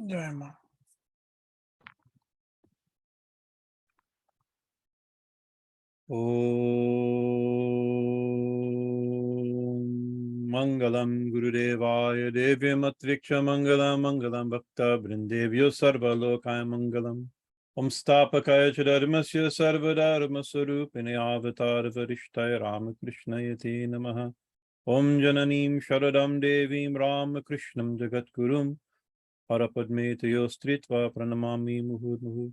Jai Ma. Mangalam Gurudevaya Devyam Atviksha Mangalam Mangalam Bhakta Brindevyo Sarva Lokaya Mangalam Stapakaya Chadharmasya Sarvadharma Sarupine Avatar Varishtaya Ramakrishna Yate Namaha Jananim Sharadam Devim Ramakrishnam Jagatgurum Parapadmetayo Stritva Pranamami Muhur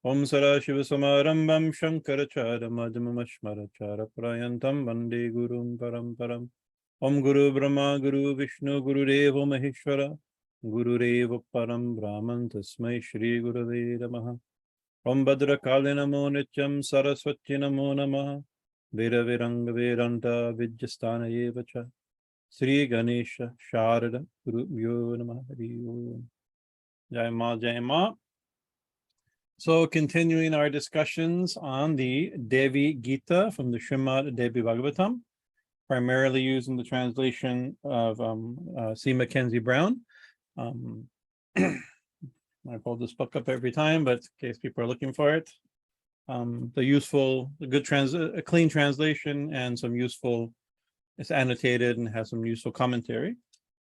Sarashiva Samarambam Shankarachara Madhumamashmarachara Prayantam Vande Gurum Paramparam Guru Brahma Guru Vishnu Guru Deva Maheshwara Guru Deva Param Brahman Tasmai Shri Gurave Namaha Bhadrakali Namo Nityam Saraswati Namo Namaha Veda Viranga Vedanta Vidyasthana Yevacha Sri Ganesha Sharada Guru Vyo Namaha Hari Om Jai Ma Jai Ma. So continuing our discussions on the Devi Gita from the Srimad Devi Bhagavatam, primarily using the translation of C. Mackenzie Brown. I pull this book up every time, but in case people are looking for it, a clean translation and some useful, it's annotated and has some useful commentary.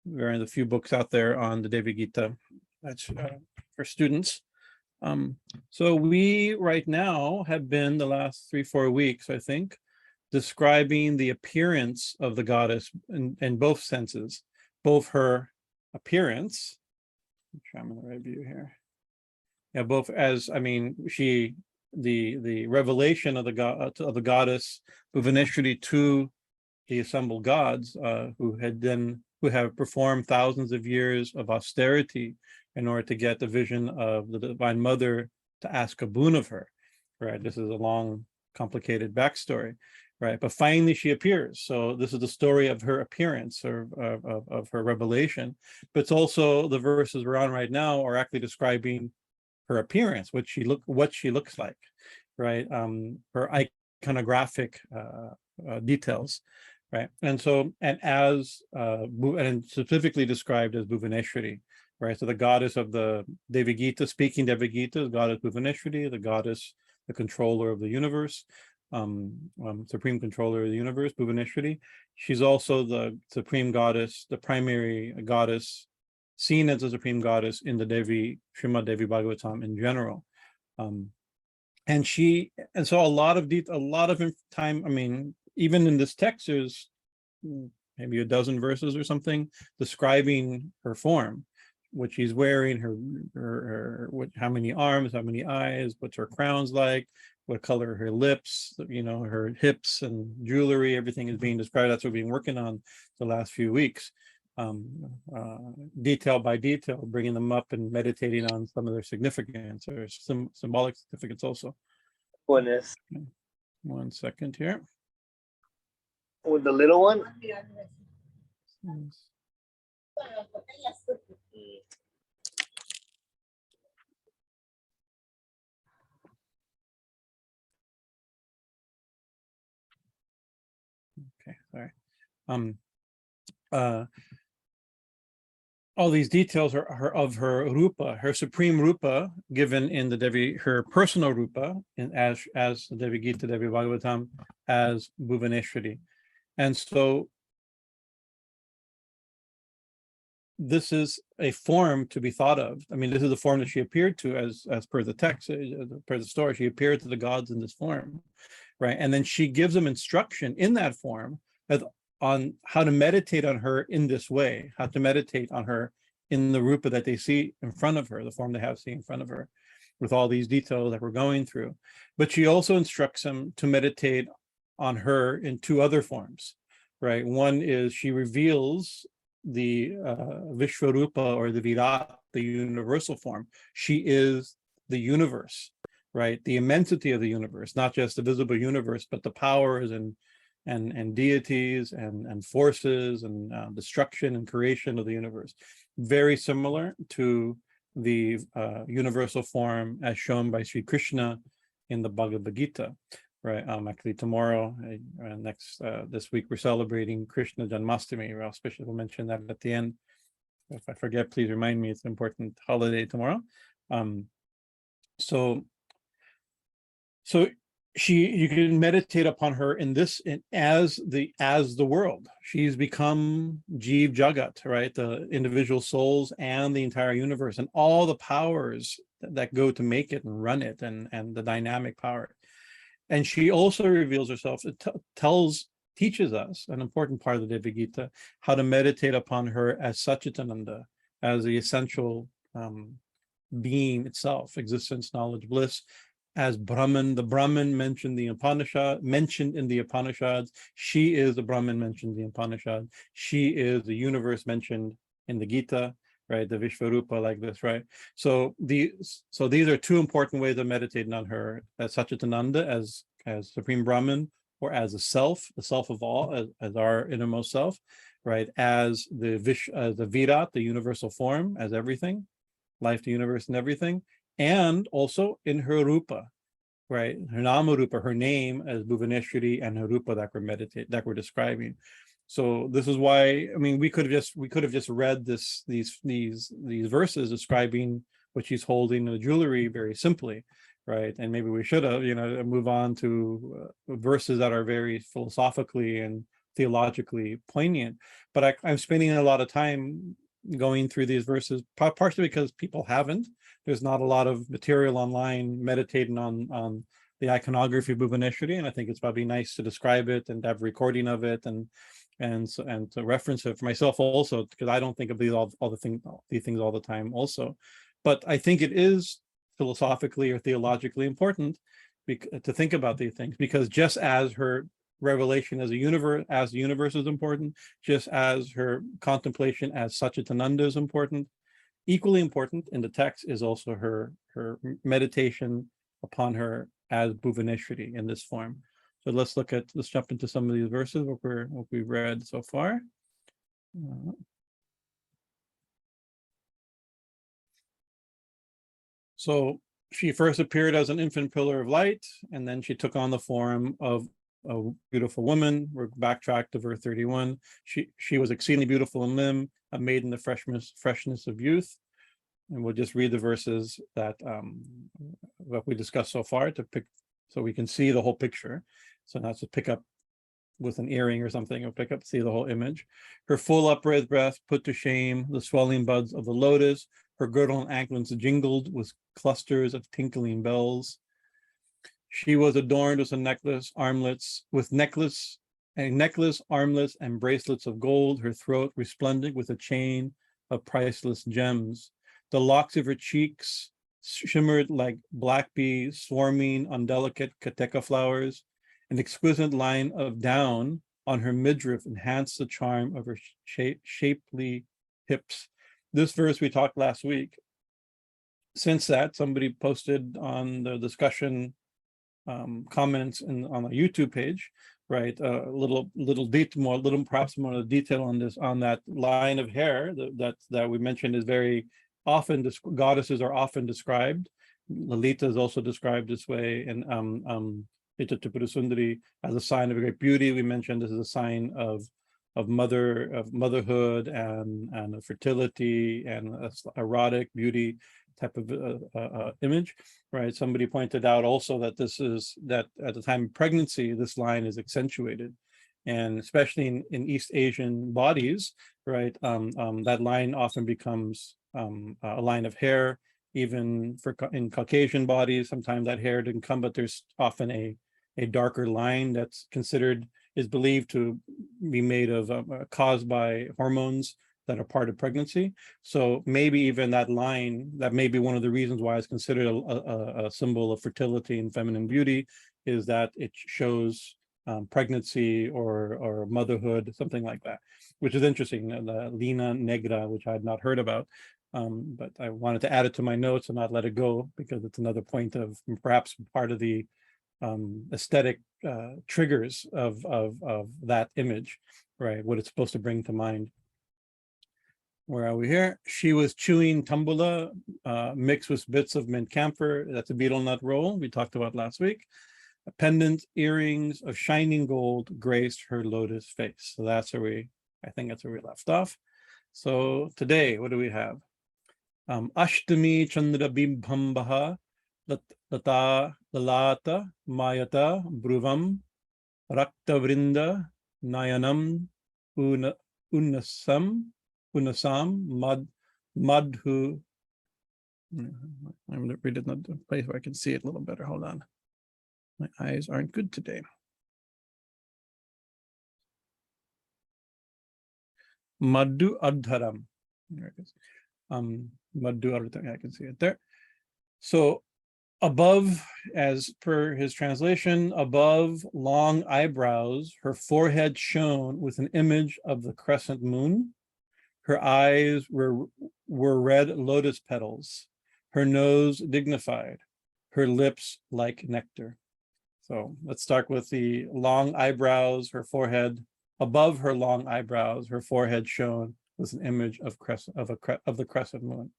There are a few books out there on the Devi Gita that's for students. So we right now have been the last 3-4 weeks, I think, describing the appearance of the goddess in both senses, both her appearance. I'm in the right view here. Yeah, both as the revelation of the goddess Bhuvaneshwari to the assembled gods who have performed thousands of years of austerity in order to get the vision of the Divine Mother to ask a boon of her, right? This is a long, complicated backstory, right? But finally she appears. So this is the story of her appearance or of her revelation. But it's also the verses we're on right now are actually describing her appearance, what she looks like, right? Her iconographic details, right? And specifically described as Bhuvaneshwari, right? So the goddess of the Devi Gita, speaking Devi Gita, is goddess Bhuvaneshwari, the goddess, the controller of the universe, supreme controller of the universe, Bhuvaneshwari. She's also the supreme goddess, the primary goddess, seen as a supreme goddess in the Srimad Devi Bhagavatam in general. So a lot of time, even in this text, there's maybe a dozen verses or something describing her form, what she's wearing, how many arms, how many eyes, what's her crown's like, what color her lips, her hips and jewelry, everything is being described. That's what we've been working on the last few weeks, detail by detail, bringing them up and meditating on some of their significance or symbolic significance also. Goodness. One second here. With the little one? Okay, sorry. All these details are of her rupa, her supreme rupa, given in the Devi, her personal rupa, as the Devi Gita, Devi Bhagavatam, as Bhuvaneshwari. And so this is a form to be thought of. This is the form that she appeared to, as per the text, per the story. She appeared to the gods in this form, right? And then she gives them instruction in that form on how to meditate on her in this way, how to meditate on her in the rupa that they see in front of her, the form they have seen in front of her, with all these details that we're going through. But she also instructs them to meditate on her in 2 other forms, right? One is she reveals the Vishvarupa or the Virat, the universal form. She is the universe, right? The immensity of the universe, not just the visible universe, but the powers and deities and forces and destruction and creation of the universe. Very similar to the universal form as shown by Sri Krishna in the Bhagavad Gita, right? Actually tomorrow, this week, we're celebrating Krishna Janmashtami. We'll mention that at the end. If I forget, please remind me. It's an important holiday tomorrow. So you can meditate upon her as the world. She's become Jeev Jagat, right? The individual souls and the entire universe and all the powers that go to make it and run it, and the dynamic power. And she also reveals herself. It teaches us an important part of the Devi Gita, how to meditate upon her as Satchitananda, as the essential being itself, existence, knowledge, bliss, as Brahman, the Brahman mentioned in the Upanishads. She is the Brahman mentioned in the Upanishad. She is the universe mentioned in the Gita, right? The Vishvarupa, like this, right? So these are two important ways of meditating on her, as Satchitananda, as Supreme Brahman, or as the self of all, as our innermost self, right? As the Virat, the universal form, as everything, life, the universe, and everything. And also in her rupa, right? Her nama rupa, her name as Bhuvaneshwari, and her rupa that we're describing. So this is why, I mean, we could have just read these verses describing what she's holding in the jewelry very simply, right? And maybe we should have, move on to verses that are very philosophically and theologically poignant. But I'm spending a lot of time going through these verses, partially because people haven't. There's not a lot of material online meditating on the iconography of Bhuvaneshwari, and I think it's probably nice to describe it and have a recording of it and to reference it for myself also, because I don't think of these things all the time also. But I think it is philosophically or theologically important to think about these things, because just as her revelation as the universe is important, just as her contemplation as Satchitananda is important, equally important in the text is also her meditation upon her as Bhuvaneshwari in this form. So let's jump into some of these verses, what we've read so far. So she first appeared as an infant pillar of light, and then she took on the form of a beautiful woman. We're backtracked to verse 31. She was exceedingly beautiful in limb, a maiden of freshness of youth. And we'll just read the verses that we discussed so far so we can see the whole picture. So not to pick up with an earring or something, or see the whole image. Her full upraised breast put to shame the swelling buds of the lotus. Her girdle and anklets jingled with clusters of tinkling bells. She was adorned with a necklace, armlets, and bracelets of gold, her throat resplendent with a chain of priceless gems. The locks of her cheeks shimmered like black bees swarming on delicate kateka flowers. An exquisite line of down on her midriff enhanced the charm of her shapely hips. This verse we talked last week. Since that, somebody posted on the discussion comments on the YouTube page, right? Perhaps more detail on that line of hair that we mentioned is very often, goddesses are often described. Lalita is also described this way, and Sundari as a sign of great beauty. We mentioned this is a sign of motherhood and of fertility and erotic beauty type of image, right? Somebody pointed out also that that at the time of pregnancy, this line is accentuated, and especially in East Asian bodies, right? That line often becomes a line of hair. Even in Caucasian bodies, sometimes that hair didn't come, but there's often a darker line that's is believed to be made of caused by hormones that are part of pregnancy. So maybe even that line, that may be one of the reasons why it's considered a symbol of fertility and feminine beauty, is that it shows pregnancy or motherhood, something like that, which is interesting. The Lina Negra, which I had not heard about, but I wanted to add it to my notes and not let it go, because it's another point of perhaps part of the aesthetic triggers of that image, right? What it's supposed to bring to mind. Where are we here? She was chewing tambula mixed with bits of mint camphor. That's a betel nut roll we talked about last week. A pendant earrings of shining gold graced her lotus face. So I think that's where we left off. So today, what do we have? Ashtami Chandra Bibhambaha Lalata Mayata Bruvam raktāravinda-nayanām-unnasāṃ madhu. I'm going to read it in the place where I can see it a little better. Hold on. My eyes aren't good today. Madhurādharām. There it is. Madhurādharām. I can see it there. So above, as per his translation, above long eyebrows, her forehead shone with an image of the crescent moon. Her eyes were red lotus petals. Her nose dignified. Her lips like nectar. So let's start with the long eyebrows, her forehead. Above her long eyebrows, her forehead shone with an image of the crescent moon.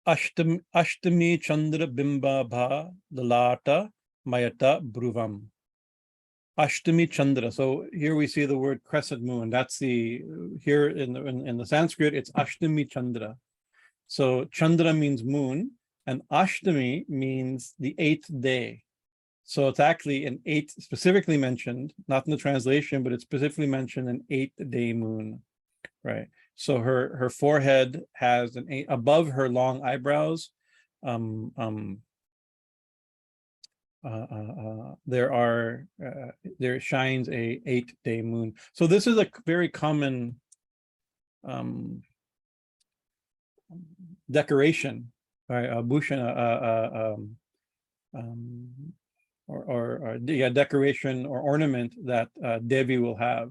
Ashtami Chandra Bimba Bha Lalata Mayata Bruvam. Ashtami Chandra. So here we see the word crescent moon. That's here in the Sanskrit, it's Ashtami Chandra. So Chandra means moon, and Ashtami means the 8th day. So it's actually an 8th, specifically mentioned, not in the translation, but it's specifically mentioned an 8th day moon, right? So her forehead has above her long eyebrows. There shines a 8th-day moon. So this is a very common decoration, right? Decoration or ornament that Devi will have.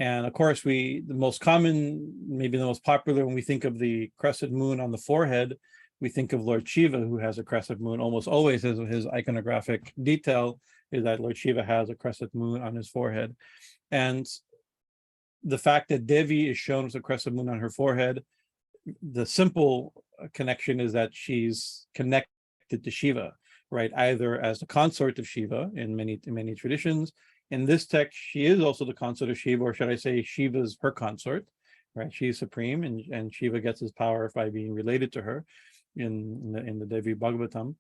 And of course, the most common, maybe the most popular, when we think of the crescent moon on the forehead, we think of Lord Shiva, who has a crescent moon. Almost always his iconographic detail is that Lord Shiva has a crescent moon on his forehead. And the fact that Devi is shown with a crescent moon on her forehead, the simple connection is that she's connected to Shiva, right? Either as the consort of Shiva in many traditions. In this text, she is also the consort of Shiva, or should I say Shiva's her consort, right? She's supreme, and Shiva gets his power by being related to her in the Devi Bhagavatam,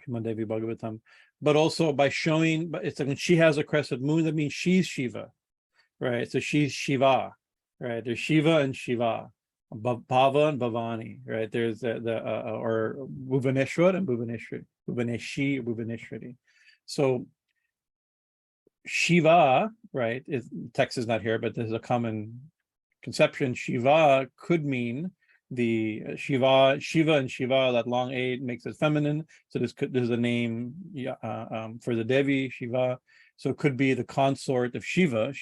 Devi Bhagavatam. But also by showing, but it's like when she has a crescent moon, that means she's Shiva, right? So she's Shiva, right? There's Shiva and Shiva, Bhava and Bhavani, right? There's or Bhuvaneshwar and Bhuvaneshwari. So Shiva, right? Text is not here, but there's a common conception. Shiva could mean the Shiva and Shiva. That long A makes it feminine. So there's a name for the Devi, Shiva. So it could be the consort of Shiva,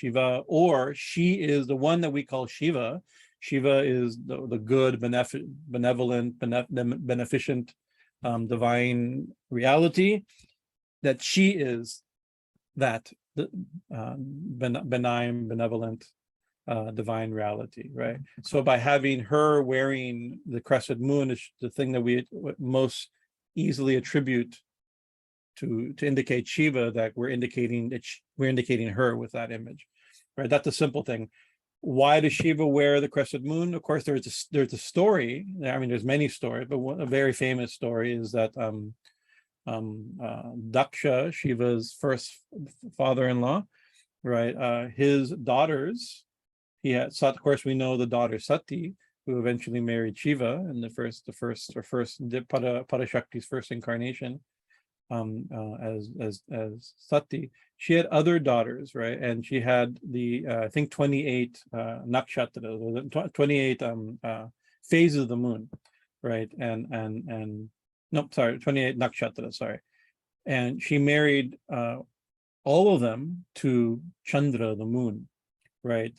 or she is the one that we call Shiva. Shiva is the good, benevolent, beneficent, divine reality. That she is that benign, benevolent, divine reality, right? So by having her wearing the crescent moon is the thing that we most easily attribute to indicate Shiva, that we're indicating her with that image, right? That's a simple thing. Why does Shiva wear the crescent moon? Of course, there's a story. I mean, there's many stories, but a very famous story is that Daksha, Shiva's first father-in-law, right? His daughters, he had, of course, we know the daughter Sati, who eventually married Shiva in the first Parashakti's first incarnation, as Sati. She had other daughters, right? And she had I think 28 nakshatras, 28 phases of the moon, right? And no, sorry, 28 nakshatras, sorry. And she married all of them to Chandra, the moon, right?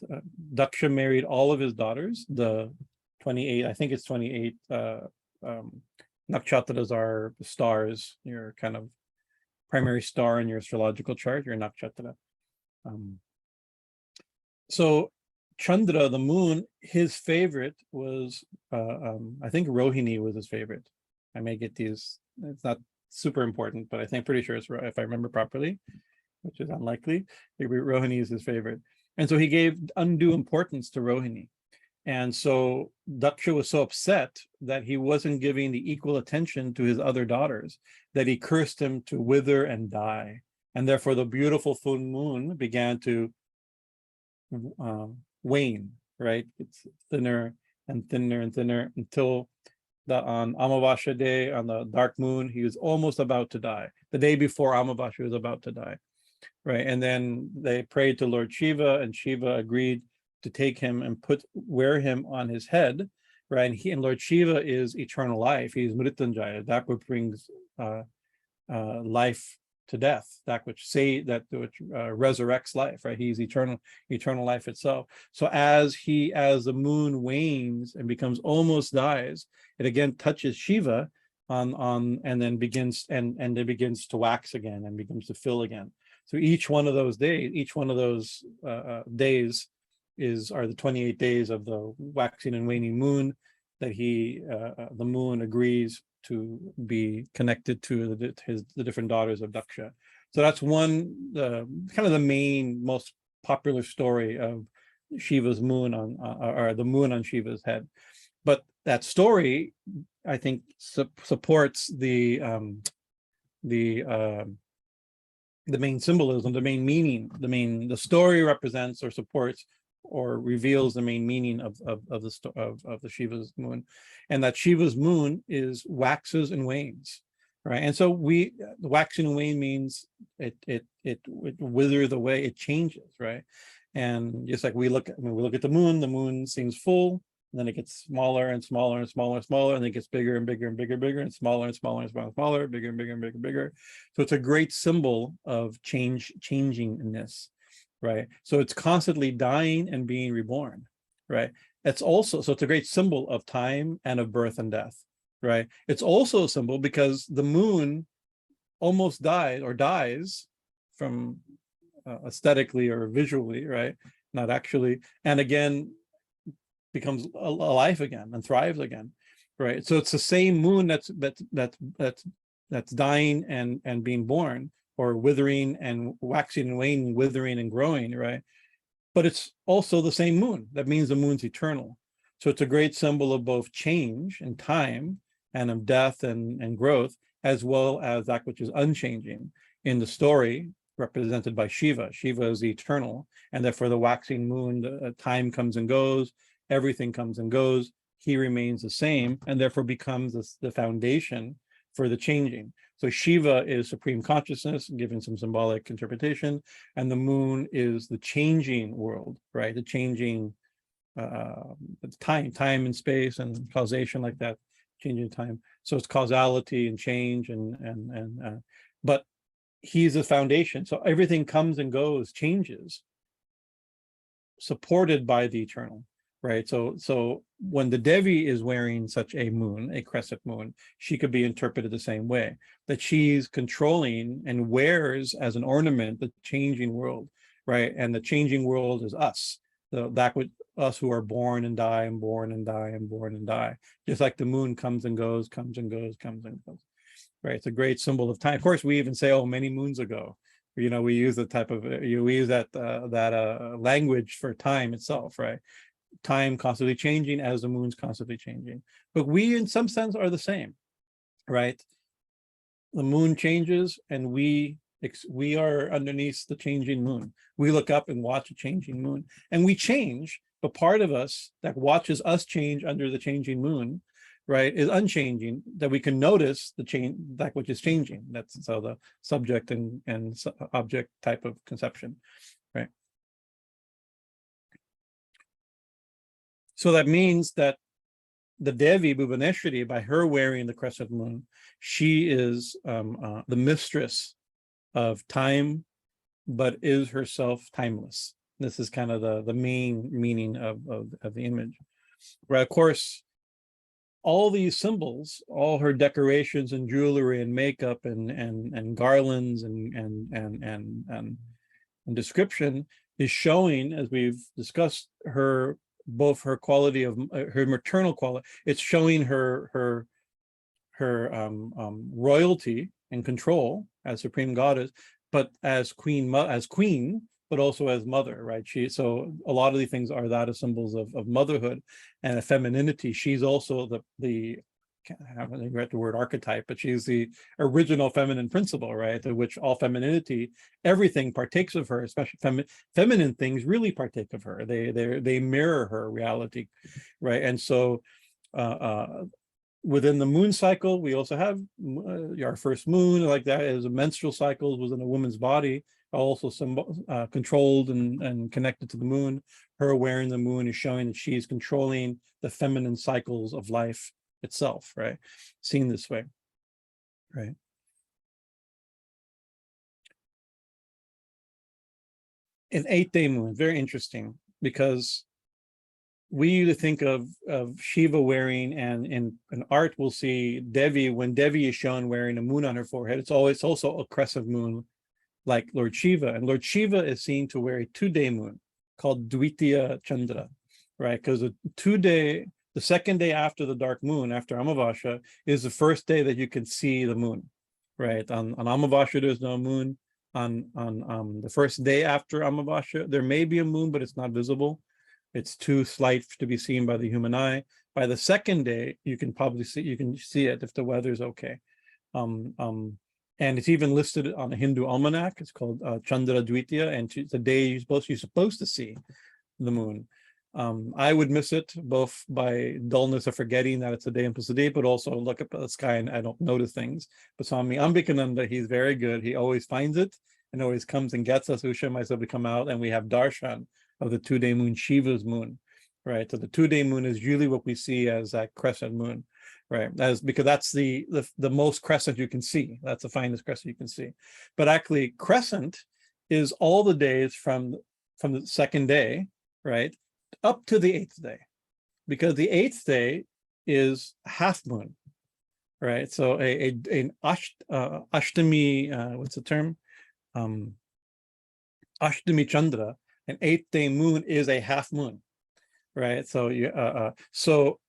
Daksha married all of his daughters, the 28, I think it's 28 nakshatras are stars, your kind of primary star in your astrological chart, your nakshatra. So Chandra, the moon, his favorite was, I think Rohini was his favorite. I may get these, it's not super important, but I think pretty sure it's, if I remember properly. which is unlikely. Rohini is his favorite. And so he gave undue importance to Rohini. And so Daksha was so upset that he wasn't giving the equal attention to his other daughters that he cursed him to wither and die. And therefore the beautiful full moon began to wane, right? It's thinner and thinner and thinner until on Amavasya day, on the dark moon, he was almost about to die. The day before Amavasya, he was about to die, right? And then they prayed to Lord Shiva, and Shiva agreed to take him and wear him on his head, right? And Lord Shiva is eternal life. He's Mrityunjaya, that which brings life to death, that which resurrects life, right? He's eternal life itself. So as the moon wanes and becomes almost dies, it again touches Shiva and then begins to wax again and begins to fill again. So each one of those days, are the 28 days of the waxing and waning moon that the moon agrees to be connected to the different daughters of Daksha. So that's one kind of the main, most popular story of Shiva's moon or the moon on Shiva's head. But that story, I think, supports the main symbolism, the main meaning, the story represents or supports or reveals the main meaning of the Shiva's moon, and that Shiva's moon waxes and wanes, right? And so the waxing and wane means it withers away, it changes, right? And just like we look at the moon seems full, and then it gets smaller and smaller and smaller and smaller, and then it gets bigger and bigger and bigger and bigger, and smaller and smaller and smaller and smaller, bigger and bigger and bigger and bigger. So it's a great symbol of changingness. Right. So it's constantly dying and being reborn. Right. It's a great symbol of time and of birth and death. Right. It's also a symbol because the moon almost dies from aesthetically or visually, right? Not actually. And again, becomes alive again and thrives again. Right. So it's the same moon that's dying and being born, or withering and waxing and waning, withering and growing, right? But it's also the same moon. That means the moon's eternal. So it's a great symbol of both change and time and of death and growth, as well as that which is unchanging. In the story, represented by Shiva. Shiva is eternal, and therefore the waxing moon, time comes and goes, everything comes and goes. He remains the same, and therefore becomes the foundation for the changing. So Shiva is supreme consciousness, given some symbolic interpretation, and the moon is the changing world, right? The changing time and space and causation, like that, changing time. So it's causality and change, but he's the foundation. So everything comes and goes, changes, supported by the eternal. Right. So when the Devi is wearing such a moon, a crescent moon, she could be interpreted the same way, that she's controlling and wears as an ornament the changing world, right? And the changing world is us, that with us who are born and die and born and die and born and die, just like the moon comes and goes, comes and goes, comes and goes. Right. It's a great symbol of time. Of course, we even say, oh, many moons ago. You know, we use the type of we use that language for time itself, right? Time constantly changing as the moon's constantly changing, but we in some sense are the same, right? The moon changes and we are underneath the changing moon. We look up and watch a changing moon, and we change, but part of us that watches us change under the changing moon, right, is unchanging, that we can notice the change, that which is changing. That's so the subject and object type of conception, right? So that means that the Devi Bhuvaneshwari, by her wearing the crescent moon, she is the mistress of time, but is herself timeless. This is kind of the main meaning of the image. Right, of course, all these symbols, all her decorations and jewelry and makeup and garlands and description is showing, as we've discussed, both her quality of her maternal quality. It's showing her royalty and control as supreme goddess, but as queen, but also as mother, right? So a lot of these things are that as symbols of motherhood and a femininity. She's also the I haven't read the word archetype, but she's the original feminine principle, right? To which all femininity, everything partakes of her, especially feminine things really partake of her. They mirror her reality, right? And so within the moon cycle, we also have our first moon, like that is a menstrual cycle within a woman's body, also controlled and connected to the moon. Her wearing the moon is showing that she's controlling the feminine cycles of life itself, right? Seen this way, right? An 8-day moon, very interesting, because we usually think of Shiva wearing, and in art we'll see Devi, when Devi is shown wearing a moon on her forehead, it's also a crescent moon like Lord Shiva. And Lord Shiva is seen to wear a 2-day moon called Dvitiya Chandra, right? Because the second day after the dark moon, after Amavasya, is the first day that you can see the moon, right? On Amavasya, there's no moon. On the first day after Amavasya, there may be a moon, but it's not visible. It's too slight to be seen by the human eye. By the second day, you can see it if the weather's okay. And it's even listed on a Hindu almanac. It's called Chandra Dvitiya, and it's the day you're supposed to see the moon. I would miss it both by dullness of forgetting that it's a day in Prasadip, but also look up at the sky and I don't notice things. But Swami Ambikananda, he's very good. He always finds it and always comes and gets us, Usha and myself, to come out, and we have darshan of the 2-day moon, Shiva's moon, right? So the 2-day moon is usually what we see as that crescent moon, right? Because that's the most crescent you can see. That's the finest crescent you can see. But actually, crescent is all the days from the second day, right, up to the 8th day, because the 8th day is half moon, right? So an ashtami, what's the term? Ashtami Chandra, an 8th-day moon is a half moon, right? So so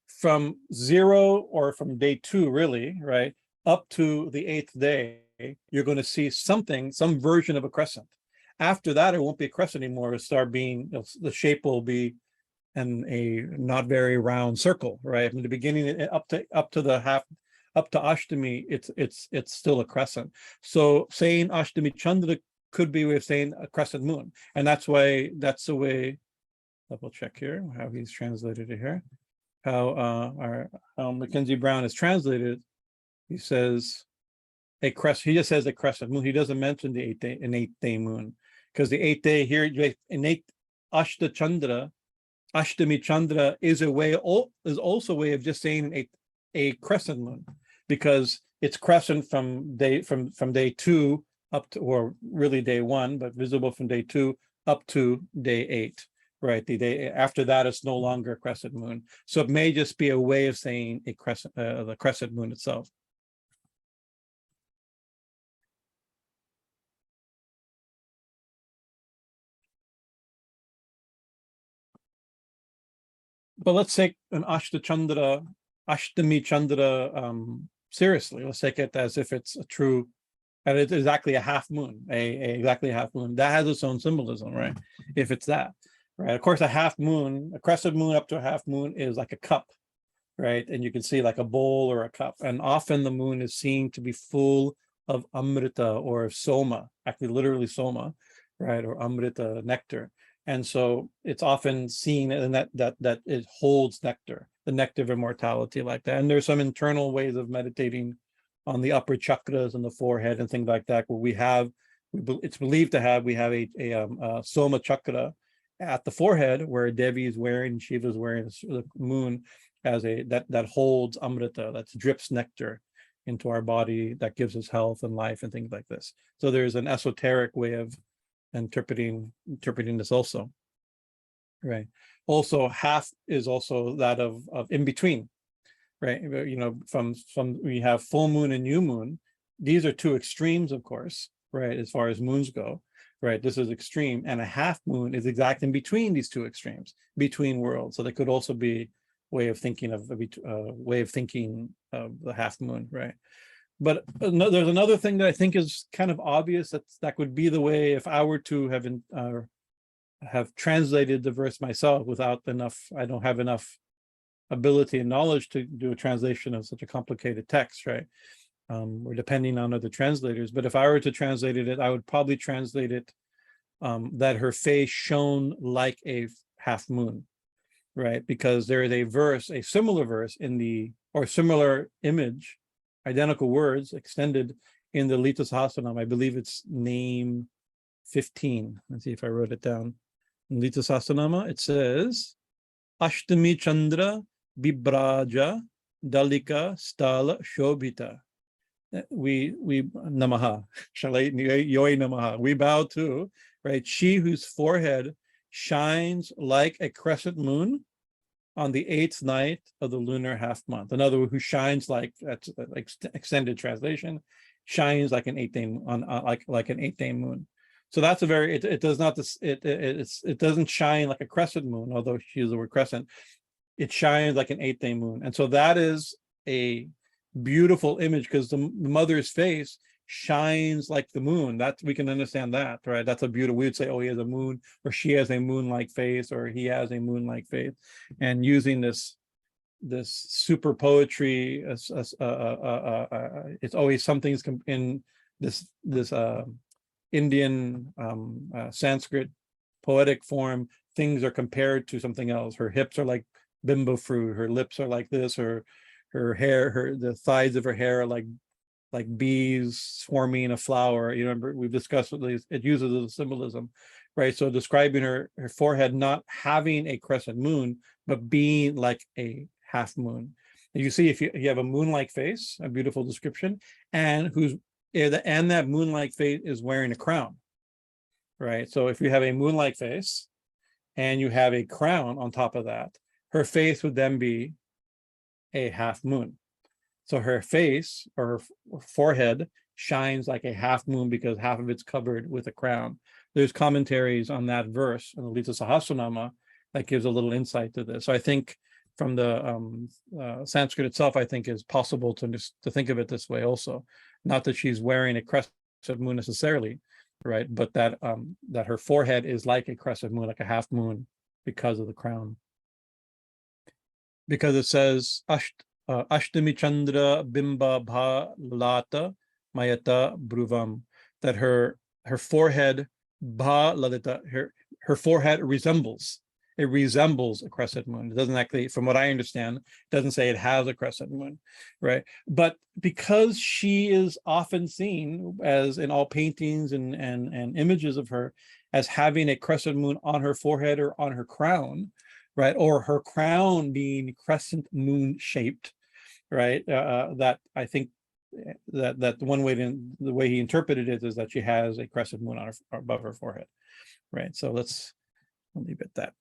from 0 or from day 2, really, right, up to the 8th day, you're going to see some version of a crescent. After that, it won't be a crescent anymore. It'll start being, the shape will be in a not very round circle, right? From the beginning up to Ashtami, it's still a crescent. So saying Ashtami Chandra could be a way of saying a crescent moon, and that's the way. Double check here how he's translated it here. How Mackenzie Brown is translated. He says a crescent. He just says a crescent moon. He doesn't mention the 8-day moon, because the 8th day here, Ashtami Chandra is also a way of just saying a crescent moon, because it's crescent from day 2 up to, or really day 1, but visible from day 2 up to day 8, right? The day after that, it's no longer a crescent moon. So it may just be a way of saying a crescent, the crescent moon itself. But let's take an Ashtami Chandra seriously. Let's take it as if it's a true, and it's exactly a half moon, exactly a half moon. That has its own symbolism, right? If it's that, right? Of course, a half moon, a crescent moon up to a half moon is like a cup, right? And you can see like a bowl or a cup. And often the moon is seen to be full of amrita or soma, actually literally soma, right? Or amrita, nectar. And so it's often seen in that it holds nectar, the nectar of immortality, like that. And there's some internal ways of meditating on the upper chakras and the forehead and things like that, where it's believed to have, we have a soma chakra at the forehead, where Devi is wearing, Shiva is wearing the moon as that holds amrita, that drips nectar into our body, that gives us health and life and things like this. So there's an esoteric way of interpreting this also, right? Also, half is also that of in between, right? You know, from we have full moon and new moon. These are two extremes, of course, right? As far as moons go, right? This is extreme, and a half moon is exact in between these two extremes, between worlds. So there could also be way of thinking of the half moon, right? But there's another thing that I think is kind of obvious, that would be the way if I were to have translated the verse myself without enough, I don't have enough ability and knowledge to do a translation of such a complicated text, right? Or depending on other translators. But if I were to translate it, I would probably translate it that her face shone like a half moon, right? Because there is a similar verse or similar image, identical words extended in the Lita Sahasranam. I believe it's name 15. Let's see if I wrote it down. In Lita Sahasranama, it says, Ashtami Chandra Bibraja Dalika Stala Shobhita. We namaha, yoi namaha. We bow to, right? She whose forehead shines like a crescent moon on the 8th night of the lunar half month. In other words, who shines that's like extended translation, shines like an 8-day like an 8-day moon. So that's a very it doesn't shine like a crescent moon, although she uses the word crescent. It shines like an 8-day moon, and so that is a beautiful image because the mother's face shines like the moon. That we can understand that, right? That's a beautiful. We would say, oh, he has a moon, or she has a moon-like face, or he has a moon-like face, and using this super poetry, it's always something's in this Indian Sanskrit poetic form. Things are compared to something else. Her hips are like bimbo fruit. Her lips are like this. Her hair, the thighs of her hair are like bees swarming a flower. You remember we've discussed it uses a symbolism, right? So describing her forehead not having a crescent moon, but being like a half moon. And you see, if you have a moon-like face, a beautiful description, and that moon-like face is wearing a crown, right? So if you have a moon-like face and you have a crown on top of that, her face would then be a half moon. So her face or her forehead shines like a half moon because half of it's covered with a crown. There's commentaries on that verse in the Lita Sahasranama that gives a little insight to this. So I think from the Sanskrit itself, I think is possible to think of it this way also. Not that she's wearing a crescent moon necessarily, right? But that her forehead is like a crescent moon, like a half moon, because of the crown. Because it says Ashtami Chandra Bimba Bha Mayata Bruvam, that her forehead her forehead resembles a crescent moon. It doesn't actually, from what I understand, it doesn't say it has a crescent moon, right? But because she is often seen as in all paintings and images of her as having a crescent moon on her forehead or on her crown, right, or her crown being crescent moon shaped, right? That I think that one way the way he interpreted it is that she has a crescent moon on above her forehead, right? So I'll leave it at that.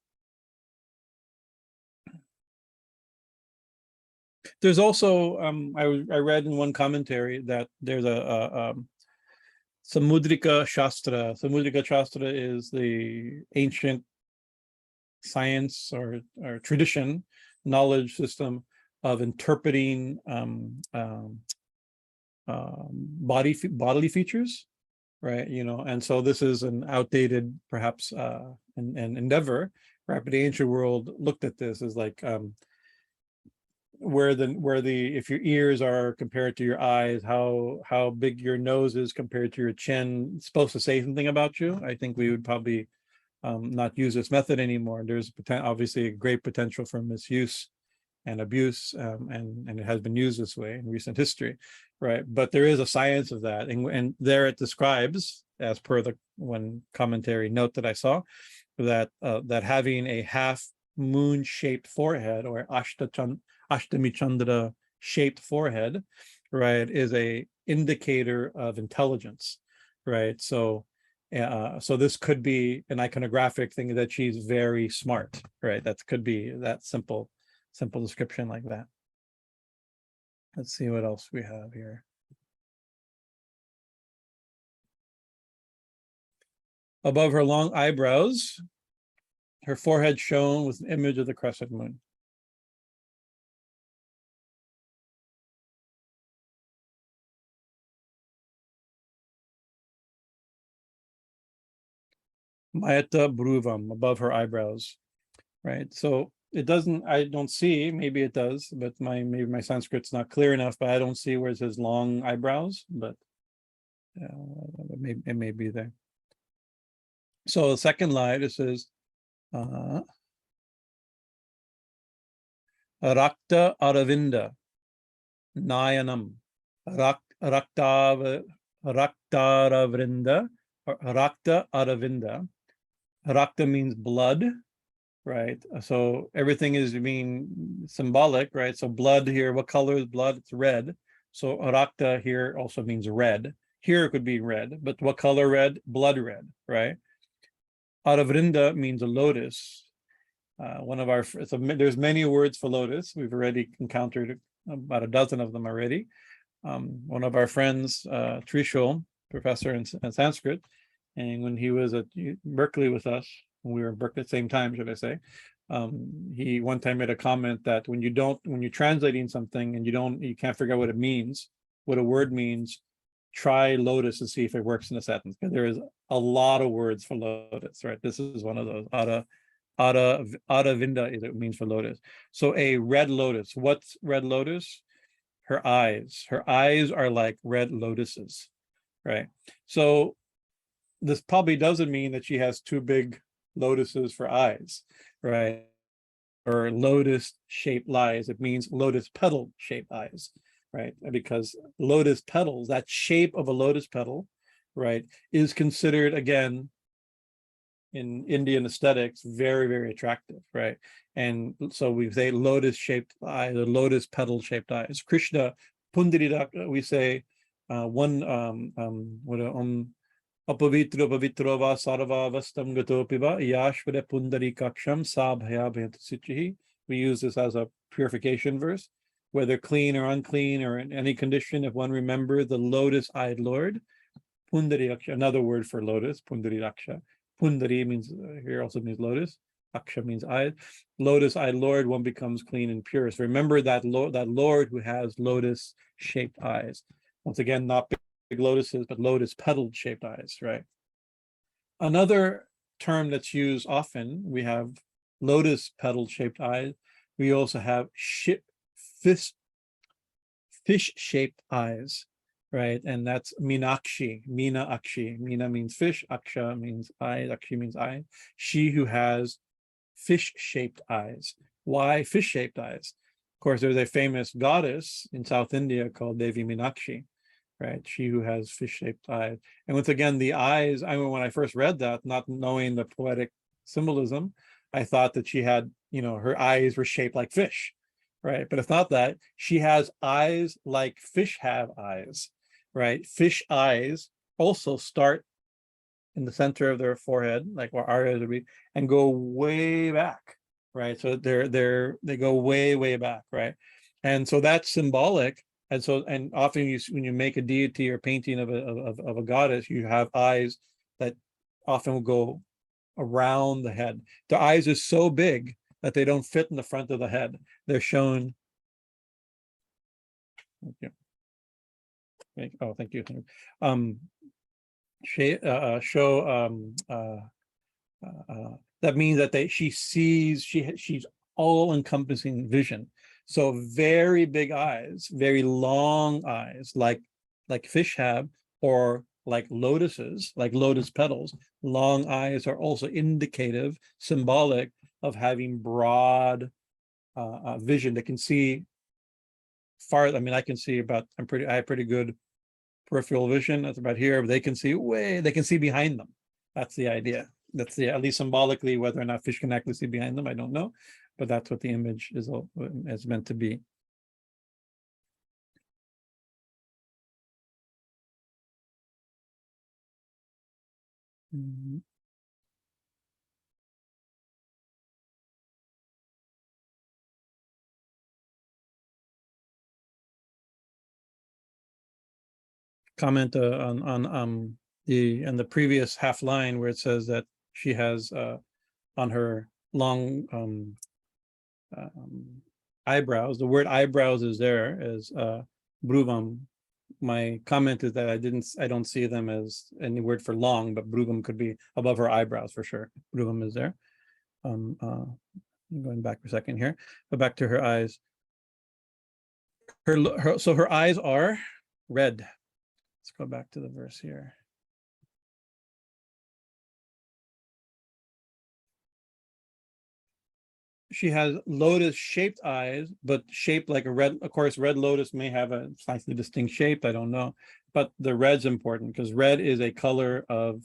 There's also I read in one commentary that there's a Samudrika Shastra. Samudrika Shastra is the ancient science or tradition, knowledge system of interpreting bodily features, right? And so this is an outdated, perhaps, an endeavor, right? But the ancient world looked at this as like if your ears are compared to your eyes, how big your nose is compared to your chin, it's supposed to say something about you. I think we would probably not use this method anymore. There's obviously a great potential for misuse and abuse, and it has been used this way in recent history, right? But there is a science of that, and there it describes, as per the one commentary note that I saw, that having a half moon shaped forehead or Ashtami Chandra shaped forehead, right, is a indicator of intelligence, right? So this could be an iconographic thing that she's very smart, right? That could be that simple description like that. Let's see what else we have here. Above her long eyebrows, her forehead shone with an image of the crescent moon. Mayata Bruvam, above her eyebrows, right? So it doesn't, I don't see, maybe it does, but maybe my Sanskrit's not clear enough, but I don't see where it says long eyebrows, but it may be there. So the second line, it says, raktāravinda-nayanām, raktāravinda, raktāravinda. Rakta means blood, right? So everything is being symbolic, right? So blood here, what color is blood? It's red. So rakta here also means red. Here it could be red, but what color red? Blood red, right? Aravrinda means a lotus. There's many words for lotus. We've already encountered about a dozen of them already. One of our friends, Trishul, professor in Sanskrit, and when he was at Berkeley with us, when we were in Berkeley at the same time, should I say, he one time made a comment that when you're translating something and you can't figure out what it means, what a word means, try lotus and see if it works in a sentence, because there is a lot of words for lotus, right? This is one of those. Aravinda is it means for lotus. So a red lotus. What's red lotus? Her eyes. Her eyes are like red lotuses, right? So this probably doesn't mean that she has two big lotuses for eyes, right? Or lotus-shaped eyes. It means lotus petal-shaped eyes, right? Because lotus petals, that shape of a lotus petal, right, is considered, again, in Indian aesthetics, very, very attractive, right? And so we say lotus-shaped eyes, or lotus petal-shaped eyes. Krishna, Pundaridaka, we say apavitra pavitro va sarva vastam gato piva yashvara pundarikaksham sabhaya bhayantasichihi. We use this as a purification verse, whether clean or unclean or in any condition, if one remembers the lotus-eyed Lord, Pundari, another word for lotus, Pundari-raksha. Pundari means, here also means lotus. Aksha means eye. Lotus-eyed Lord, one becomes clean and pure. So remember that Lord who has lotus-shaped eyes. Once again, not big lotuses, but lotus petal-shaped eyes, right? Another term that's used often, we have lotus petal-shaped eyes. We also have fish-shaped eyes, right? And that's Meenakshi, Meena-akshi. Meena means fish, Aksha means eye, Akshi means eye. She who has fish-shaped eyes. Why fish-shaped eyes? Of course, there's a famous goddess in South India called Devi Meenakshi, right? She who has fish-shaped eyes. And once again, the eyes, I mean, when I first read that, not knowing the poetic symbolism, I thought that she had, her eyes were shaped like fish, right? But it's not that. She has eyes like fish have eyes, right? Fish eyes also start in the center of their forehead, like where our eyes would be, and go way back, right? So they go way, way back, right? And so that's symbolic. And so, and often when you make a deity or painting of a goddess, you have eyes that often will go around the head. The eyes are so big that they don't fit in the front of the head. They're shown. Thank you. Oh, thank you. That means that she's all-encompassing vision. So very big eyes, very long eyes, like fish have, or like lotuses, like lotus petals. Long eyes are also indicative, symbolic of having broad vision. They can see far. I mean, I can see about. I have pretty good peripheral vision. That's about here. But they can see they can see behind them. That's the idea. That's at least symbolically. Whether or not fish can actually see behind them, I don't know. But that's what the image is meant to be. Mm-hmm. Comment on the previous half line where it says that she has on her long eyebrows. The word eyebrows is there as bruvam, my comment is that I don't see them as any word for long, but brugam could be above her eyebrows for sure. Brugam is there. Going back for a second here, but back to her eyes. So her eyes are red. Let's go back to the verse here. She has lotus-shaped eyes, but shaped like a red. Of course, red lotus may have a slightly distinct shape. I don't know, but the red's important because red is a color of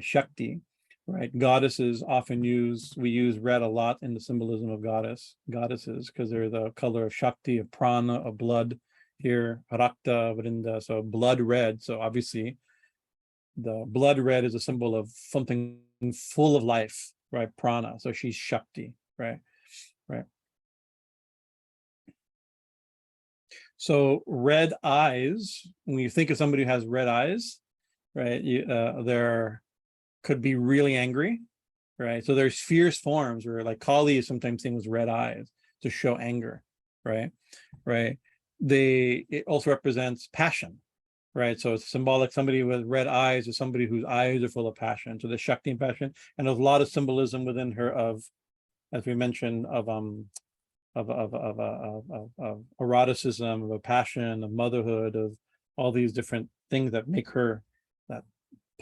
Shakti, right? Goddesses often we use red a lot in the symbolism of goddesses because they're the color of Shakti, of prana, of blood. Here, raktāravinda, so blood red. So obviously, the blood red is a symbol of something full of life, right? Prana. So she's Shakti. Right. So red eyes, when you think of somebody who has red eyes, right, there could be really angry, right? So there's fierce forms where like Kali is sometimes seen with red eyes to show anger, right? It also represents passion, right? So it's symbolic. Somebody with red eyes is somebody whose eyes are full of passion. So the Shakti and passion, and there's a lot of symbolism within her of, as we mentioned, of eroticism, of a passion, of motherhood, of all these different things that make her that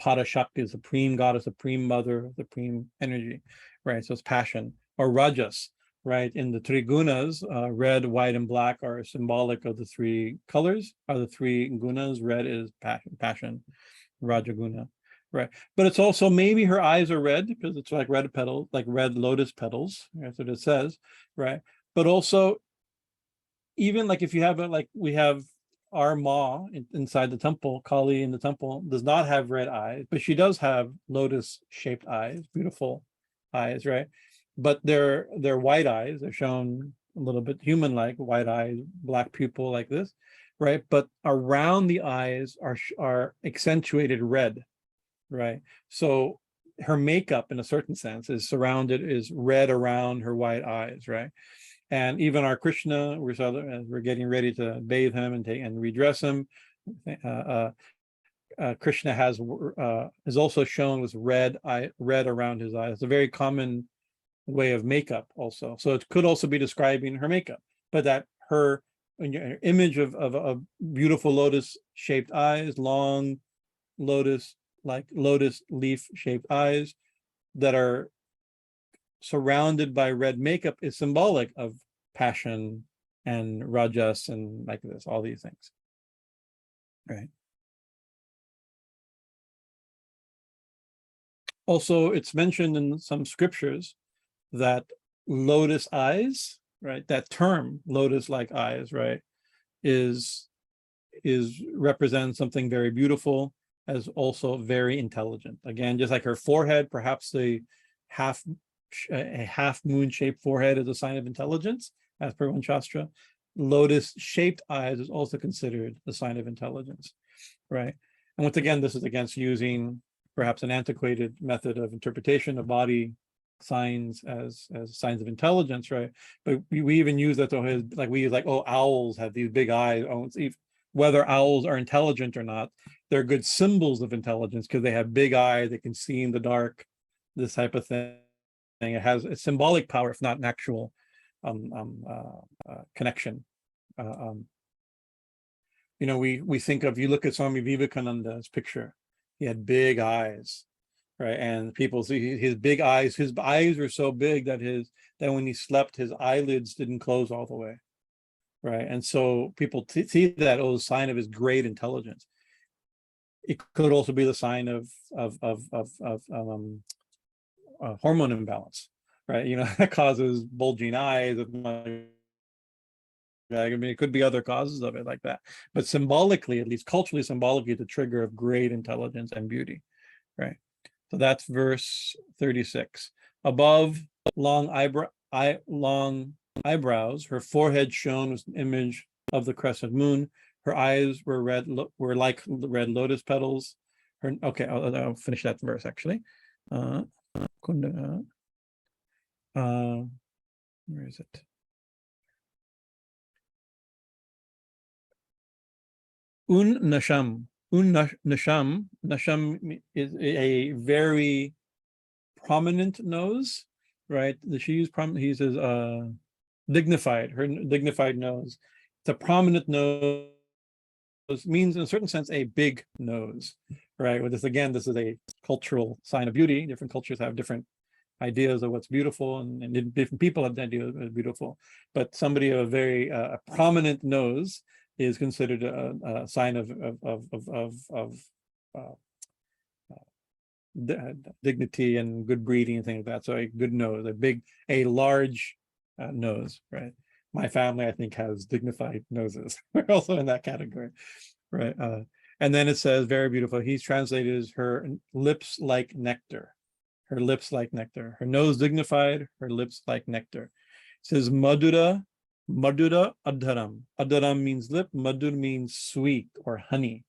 Pada Shakti, supreme goddess, supreme mother, supreme energy, right? So it's passion. Or Rajas, right? In the three gunas, red, white, and black are symbolic of the three colors, are the three gunas. Red is passion, Rajaguna. Right, but it's also maybe her eyes are red because it's like red petals, like red lotus petals. That's what it says, right? But also, even like if you have like we have our Ma inside the temple, Kali in the temple does not have red eyes, but she does have lotus-shaped eyes, beautiful eyes, right? But they're white eyes. They're shown a little bit human-like, white eyes, black pupil like this, right? But around the eyes are accentuated red. Right. So her makeup, in a certain sense, is red around her white eyes, right? And even our Krishna, we're getting ready to bathe him and redress him. Krishna is also shown with red around his eyes. It's a very common way of makeup, also. So it could also be describing her makeup, but that her image of beautiful lotus-shaped eyes, long lotus leaf shaped eyes that are surrounded by red makeup is symbolic of passion and rajas and like this, all these things, right? Also, it's mentioned in some scriptures that lotus eyes, right, that term lotus-like eyes, right, is represents something very beautiful, as also very intelligent. Again, just like her forehead, perhaps a half moon shaped forehead is a sign of intelligence, as per one shastra. Lotus shaped eyes is also considered a sign of intelligence, right? And once again, this is against using perhaps an antiquated method of interpretation of body signs as signs of intelligence, right? But we even use that to like we use like, oh, owls have these big eyes. Oh, whether owls are intelligent or not, they're good symbols of intelligence because they have big eyes, they can see in the dark, this type of thing. It has a symbolic power, if not an actual connection. We think of, you look at Swami Vivekananda's picture, he had big eyes, right? And people see his big eyes. His eyes were so big that when he slept, his eyelids didn't close all the way, right? And so people see that as a sign of his great intelligence. It could also be the sign of hormone imbalance, right? That causes bulging eyes. I mean, it could be other causes of it like that, but symbolically, at least culturally, symbolically, it's a trigger of great intelligence and beauty, right? So that's verse 36. Above long eyebrows, her forehead shone with an image of the crescent moon. Her eyes were like red lotus petals. I'll finish that verse actually. Where is it? Unnasāṃ. Nasham is a very prominent nose, right? She used he says dignified, her dignified nose. It's a prominent nose, means in a certain sense a big nose, right? With this again, this is a cultural sign of beauty. Different cultures have different ideas of what's beautiful, and different people have ideas of beautiful. But somebody of a very prominent nose is considered a sign of dignity and good breeding and things like that. So a good nose, a large nose, right? My family, I think, has dignified noses. We're also in that category, right? And then it says, very beautiful. He's translated as her lips like nectar. Her lips like nectar. Her nose dignified, her lips like nectar. It says madhurādharām. Adharam means lip, madhur means sweet or honey,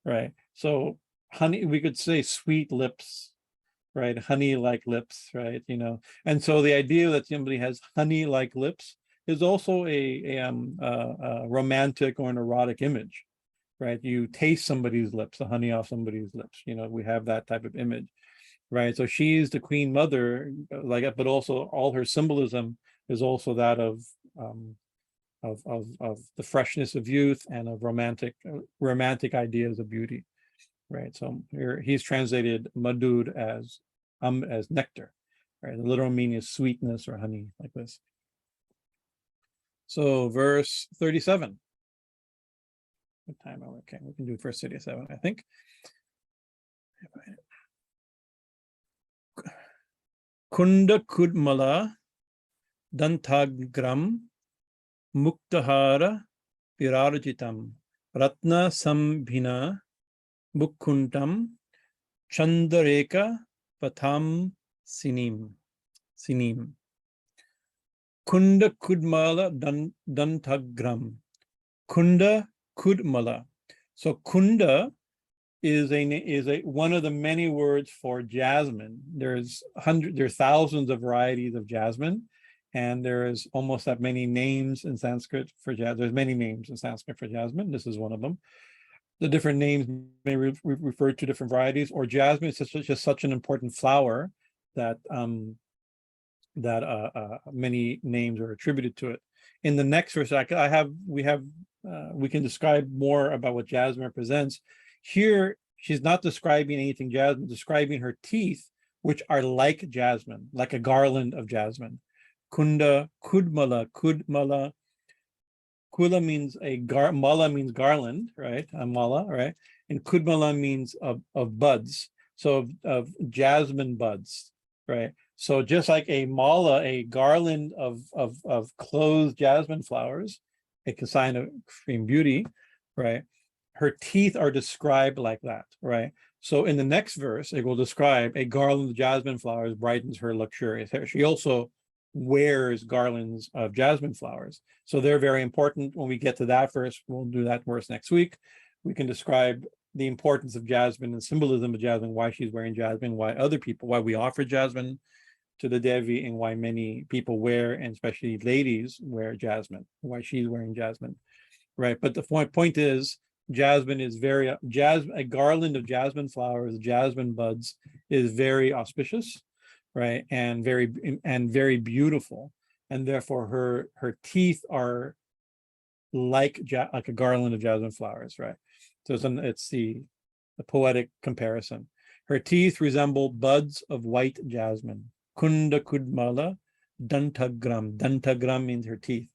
right? So honey, we could say sweet lips, right? Honey like lips, right? You know, and so the idea that somebody has honey like lips is also a romantic or an erotic image, right? You taste somebody's lips, the honey off somebody's lips. You know, we have that type of image, right? So she's the Queen Mother, like, but also all her symbolism is also that of the freshness of youth and of romantic ideas of beauty, right? So here he's translated madhur as nectar, right? The literal meaning is sweetness or honey, like this. So verse 37. What time are we? Okay, we can do verse 37, I think. Kunda-kuḍ-mala-dantāgrāṃ muktā-hāra-virājitām ratnā-sambhinna-mukuṭāṃ candra-rekhā-vataṃsinīm. Kunda-kuḍ-mala-dantāgrāṃ. Kunda-kuḍ-mala. So kunda is one of the many words for jasmine. There's thousands of varieties of jasmine, and there's almost that many names in Sanskrit for jasmine. There's many names in Sanskrit for jasmine. This is one of them. The different names may refer to different varieties, or jasmine is just such an important flower that many names are attributed to it. In the next verse, we can describe more about what jasmine represents. Here, she's not describing anything jasmine, describing her teeth, which are like jasmine, like a garland of jasmine. Kunda-kuḍ-mala, kuḍ-mala. Kula means mala means garland, right? A mala, right? And kuḍ-mala means of buds, so of jasmine buds, right? So just like a mala, a garland of closed jasmine flowers, a sign of extreme beauty, right? Her teeth are described like that, right? So in the next verse, it will describe a garland of jasmine flowers brightens her luxurious hair. She also wears garlands of jasmine flowers. So they're very important. When we get to that verse, we'll do that verse next week. We can describe the importance of jasmine and symbolism of jasmine, why she's wearing jasmine, why we offer jasmine to the Devi, and why many people wear, and especially ladies wear jasmine, why she's wearing jasmine, right? But the point is, jasmine is a garland of jasmine flowers, jasmine buds, is very auspicious, right? And very beautiful. And therefore her teeth are like a garland of jasmine flowers, right? So it's the poetic comparison. Her teeth resemble buds of white jasmine. Kunda-kuḍ-mala-dantāgrāṃ. Dantāgrāṃ means her teeth.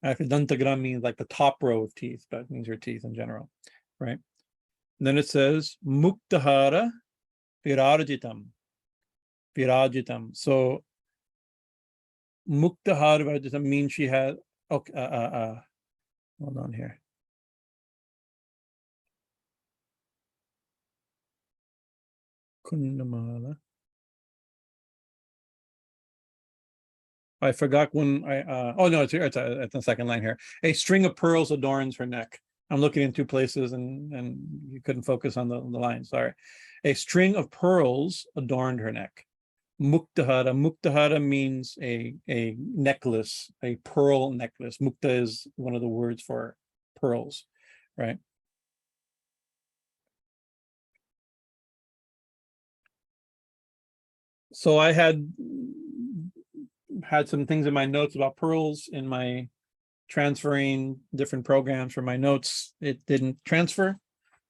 Actually, dantāgrāṃ means like the top row of teeth, but it means her teeth in general, right? And then it says muktā-hāra-virājitām. So muktā-hāra-virājitām means she has. Okay, hold on here. Kunda-mala. I forgot when oh no, it's here. It's the second line here. A string of pearls adorns her neck. I'm looking in two places and you couldn't focus on the line. Sorry. A string of pearls adorned her neck. Muktā-hāra. Muktā-hāra means a necklace, a pearl necklace. Mukta is one of the words for pearls, right? So I had some things in my notes about pearls in my transferring different programs from my notes. It didn't transfer,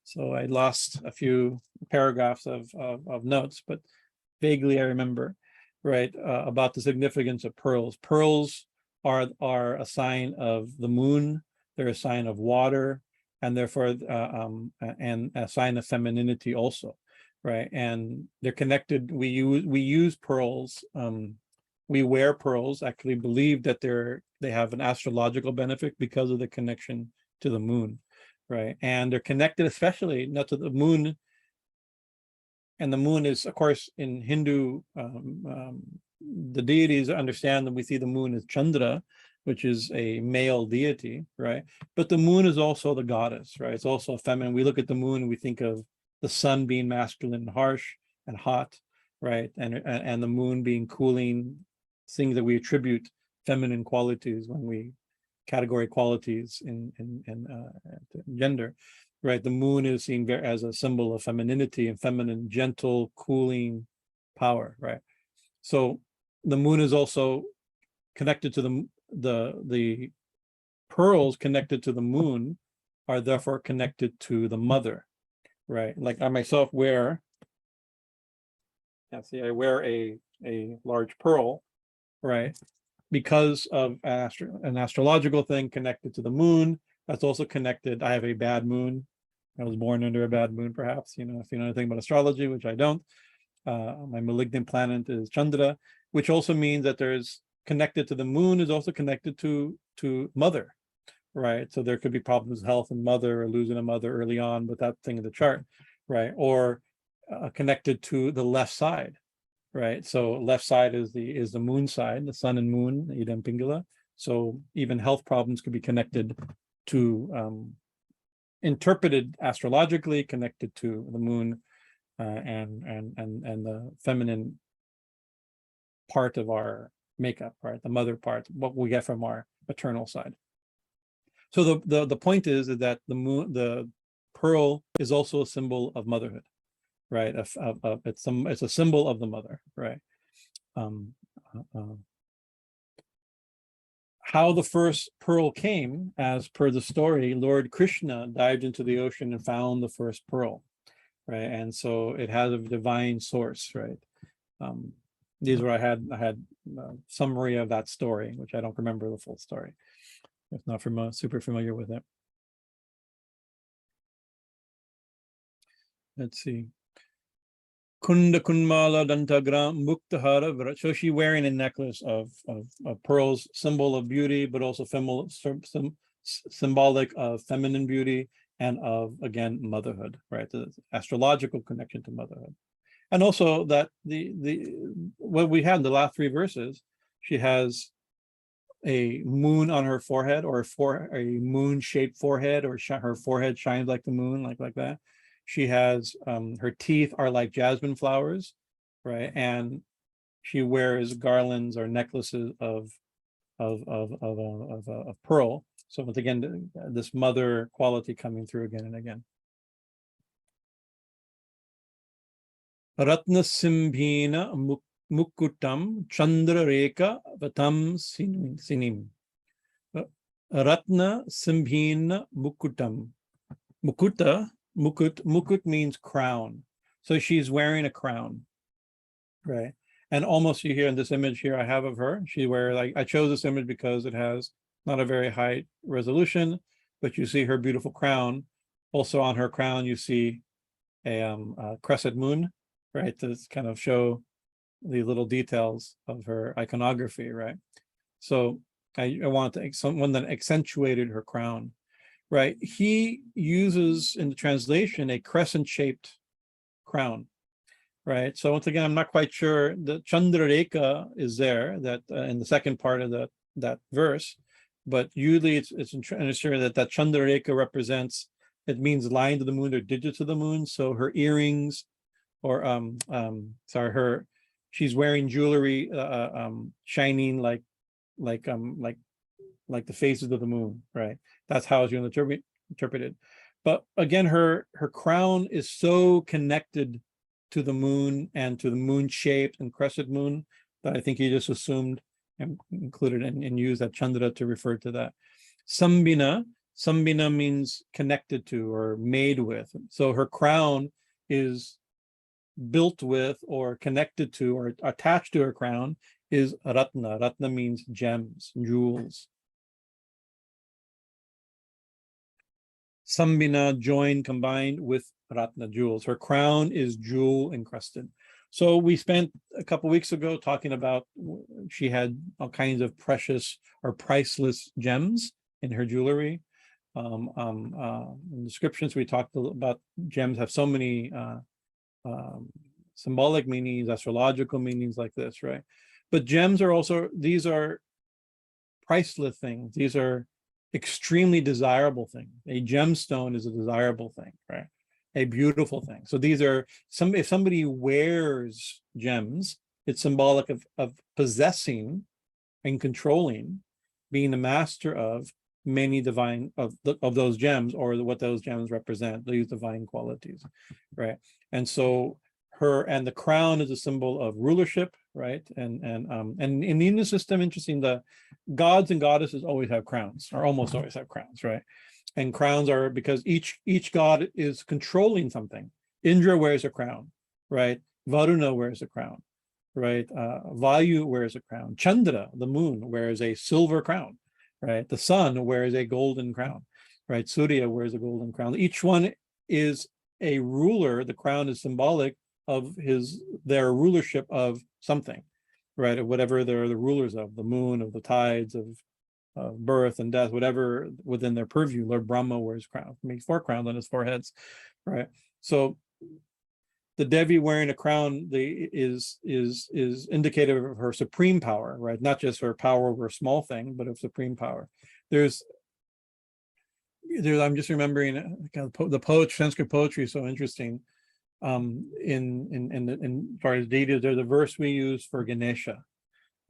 so I lost a few paragraphs of notes, but vaguely I remember, right, about the significance of pearls. Pearls are a sign of the moon. They're a sign of water, and therefore and a sign of femininity also, right? And they're connected. We use pearls. We wear pearls. Actually, believe that they have an astrological benefit because of the connection to the moon, right? And they're connected, especially not to the moon. And the moon is, of course, in Hindu, the deities understand that we see the moon as Chandra, which is a male deity, right? But the moon is also the goddess, right? It's also feminine. We look at the moon and we think of the sun being masculine and harsh and hot, right? And the moon being cooling, things that we attribute feminine qualities when we category qualities in gender, right? The moon is seen as a symbol of femininity and feminine, gentle, cooling power, right? So the moon is also connected to the pearls connected to the moon are therefore connected to the mother, right? Like I myself wear, I wear a large pearl, right? Because of an astrological thing connected to the moon. That's also connected. I have a bad moon. I was born under a bad moon, perhaps, if you know anything about astrology, which I don't. My malignant planet is Chandra, which also means that there's connected to the moon is also connected to mother, right? So there could be problems with health and mother, or losing a mother early on with that thing in the chart, right? Or connected to the left side, right? So left side is the moon side, the sun and moon, Idam Pingala. So even health problems could be connected to interpreted astrologically, connected to the moon and the feminine part of our makeup, right? The mother part, what we get from our maternal side. So the point is that the pearl is also a symbol of motherhood, right? It's a symbol of the mother, right? How the first pearl came, as per the story, Lord Krishna dived into the ocean and found the first pearl, right? And so it has a divine source, right? These were I had a summary of that story, which I don't remember the full story. If not super familiar with it. Let's see. Kunda-kuḍ-mala-dantāgrāṃ, muktā-hāra-virājitām. So she's wearing a necklace of pearls, symbol of beauty, but also symbolic of feminine beauty and of, again, motherhood, right? The astrological connection to motherhood. And also that what we had in the last three verses, she has a moon on her forehead, or a moon-shaped forehead, or her forehead shines like the moon, like that. She has her teeth are like jasmine flowers, right? And she wears garlands or necklaces of pearl. So once again, this mother quality coming through again and again. Ratnā-sambhinna-mukuṭāṃ, candra-rekhā-vataṃsinīm. Ratnā-sambhinna-mukuṭāṃ. Mukut means crown. So she's wearing a crown, right? And almost you hear in this image here I have of her, she wears, like, I chose this image because it has not a very high resolution, but you see her beautiful crown. Also on her crown, you see a crescent moon, right? To kind of show the little details of her iconography, right? So I wanted someone that accentuated her crown. Right, he uses in the translation a crescent-shaped crown, right? So once again, I'm not quite sure. The candra-rekhā is there that in the second part of that verse, but usually it's understood that candra-rekhā represents, it means line to the moon or digit to the moon. So her earrings, or she's wearing jewelry shining like like the phases of the moon, right? That's how it's going to interpret it. But again, her crown is so connected to the moon and to the moon shaped and crescent moon that I think he just assumed and included and used that Chandra to refer to that. Sambhinna means connected to or made with. So her crown is built with or connected to or attached to her crown is ratna. Ratna means gems, jewels. Sambhinna joined, combined with ratna, jewels. Her crown is jewel encrusted. So we spent a couple weeks ago talking about she had all kinds of precious or priceless gems in her jewelry. In descriptions, we talked about gems have so many symbolic meanings, astrological meanings like this, right? But gems are also, these are priceless things. These are extremely desirable things. A gemstone is a desirable thing, right? A beautiful thing. So these are if somebody wears gems, it's symbolic of possessing and controlling, being the master of many divine of those gems, or what those gems represent, these divine qualities, right? And so the crown is a symbol of rulership, right? And in the Indian system, interesting, the gods and goddesses always have crowns, or almost always have crowns, right? And crowns are because each god is controlling something. Indra wears a crown, right? Varuna wears a crown, right? Vayu wears a crown. Chandra, the moon, wears a silver crown, right? The sun wears a golden crown, right? Surya wears a golden crown. Each one is a ruler. The crown is symbolic of their rulership of something, right? Of whatever they're the rulers of, the moon, of the tides, of birth and death, whatever within their purview. Lord Brahma wears crown, makes 4 crowns on his 4 heads, right? So the Devi wearing a crown is indicative of her supreme power, right? Not just her power over a small thing, but of supreme power. There's I'm just remembering the Sanskrit poetry is so interesting. In as far as deities, there's a verse we use for Ganesha,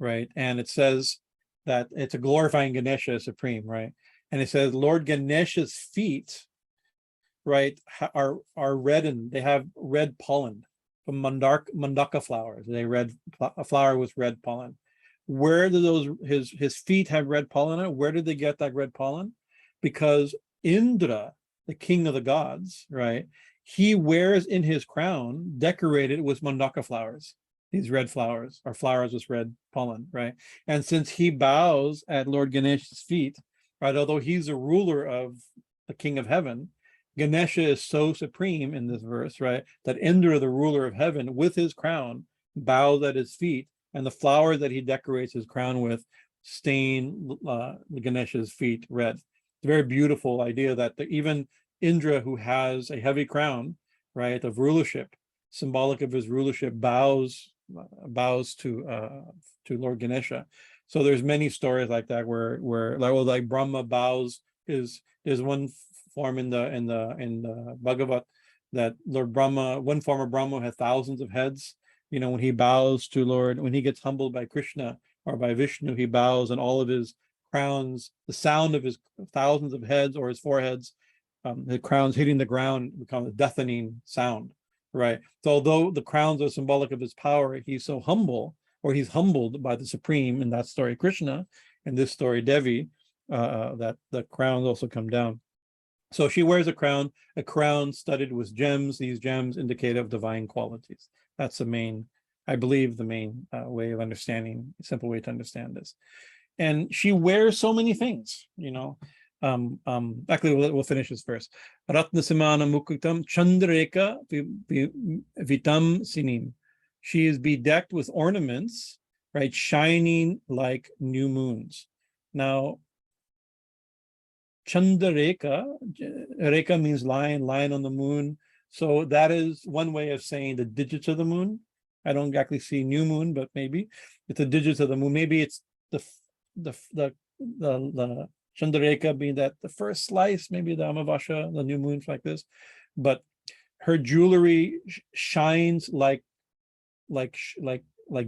right? And it says that it's a glorifying Ganesha as supreme, right? And it says Lord Ganesha's feet, right, are reddened. They have red pollen from mandaka flowers. A flower with red pollen. Where do his feet have red pollen on it? Where did they get that red pollen? Because Indra, the king of the gods, right, he wears in his crown decorated with mandaka flowers, these red flowers, or flowers with red pollen, right? And since he bows at Lord Ganesha's feet, right, although he's a ruler of the king of heaven, Ganesha is so supreme in this verse, right, that Indra, the ruler of heaven, with his crown, bows at his feet, and the flower that he decorates his crown with stain Ganesha's feet red. It's a very beautiful idea that even Indra, who has a heavy crown, right, of rulership, symbolic of his rulership, bows to Lord Ganesha. So there's many stories like that where like Brahma bows. There's one form in the Bhagavat that Lord Brahma, one form of Brahma has thousands of heads. You know, when he bows to when he gets humbled by Krishna or by Vishnu, he bows, and all of his crowns, the sound of his thousands of heads or his foreheads, the crowns hitting the ground become a deafening sound, right? So although the crowns are symbolic of his power, he's so humble, or he's humbled by the supreme, in that story Krishna, in this story Devi, that the crowns also come down. So she wears a crown studded with gems. These gems indicate of divine qualities. That's the main, I believe, the main way of understanding, simple way to understand this. And she wears so many things, you know. Actually, we'll finish this verse. Ratnā-sambhinna-mukuṭāṃ candra-rekhā-vataṃsinīm. She is bedecked with ornaments, right, shining like new moons. Now, candra-rekhā means line on the moon. So that is one way of saying the digits of the moon. I don't exactly see new moon, but maybe it's the digits of the moon. Maybe it's the candra-rekhā being that the first slice, maybe the Amavasya, the new moons like this. But her jewelry shines like the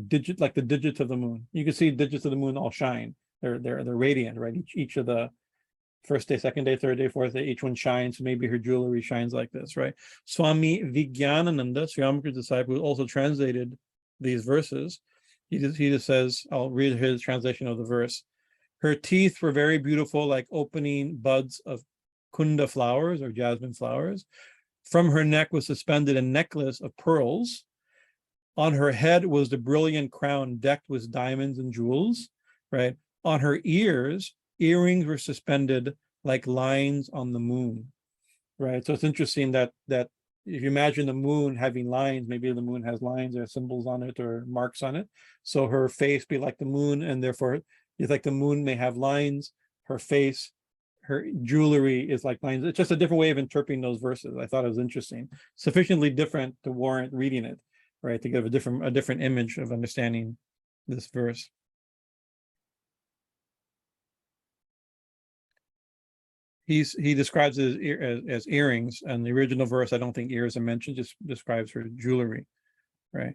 digits of the moon. You can see digits of the moon all shine, they're radiant, right? Each of the first day, second day, third day, fourth day, each one shines. Maybe her jewelry shines like this, right? Swami Bhajanananda, Sri Ramakrishna's disciple, who also translated these verses, he just says, I'll read his translation of the verse. Her teeth were very beautiful, like opening buds of kunda flowers or jasmine flowers. From her neck was suspended a necklace of pearls. On her head was the brilliant crown decked with diamonds and jewels, right? On her ears, earrings were suspended like lines on the moon, right? So it's interesting that if you imagine the moon having lines, maybe the moon has lines or symbols on it or marks on it. So her face be like the moon, and therefore it's like the moon may have lines. Her face, her jewelry is like lines. It's just a different way of interpreting those verses. I thought it was interesting, sufficiently different to warrant reading it, right? To give a different image of understanding this verse. He describes it as earrings, and the original verse, I don't think ears are mentioned, just describes her jewelry, right?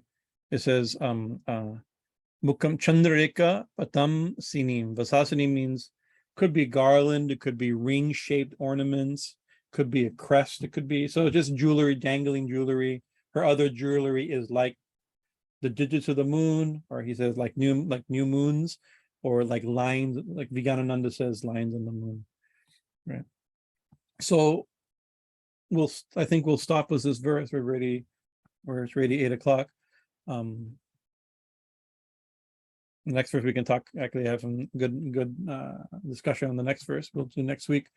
It says, candra-rekhā-vataṃsinīm. Vasasinim means, could be garland, it could be ring-shaped ornaments, could be a crest, it could be, so just jewelry, dangling jewelry. Her other jewelry is like the digits of the moon, or he says like new moons, or like lines, like Viganananda says, lines on the moon. Right. So I think we'll stop with this verse. It's already 8 o'clock. The next verse we can talk, actually have some good discussion on the next verse. We'll do next week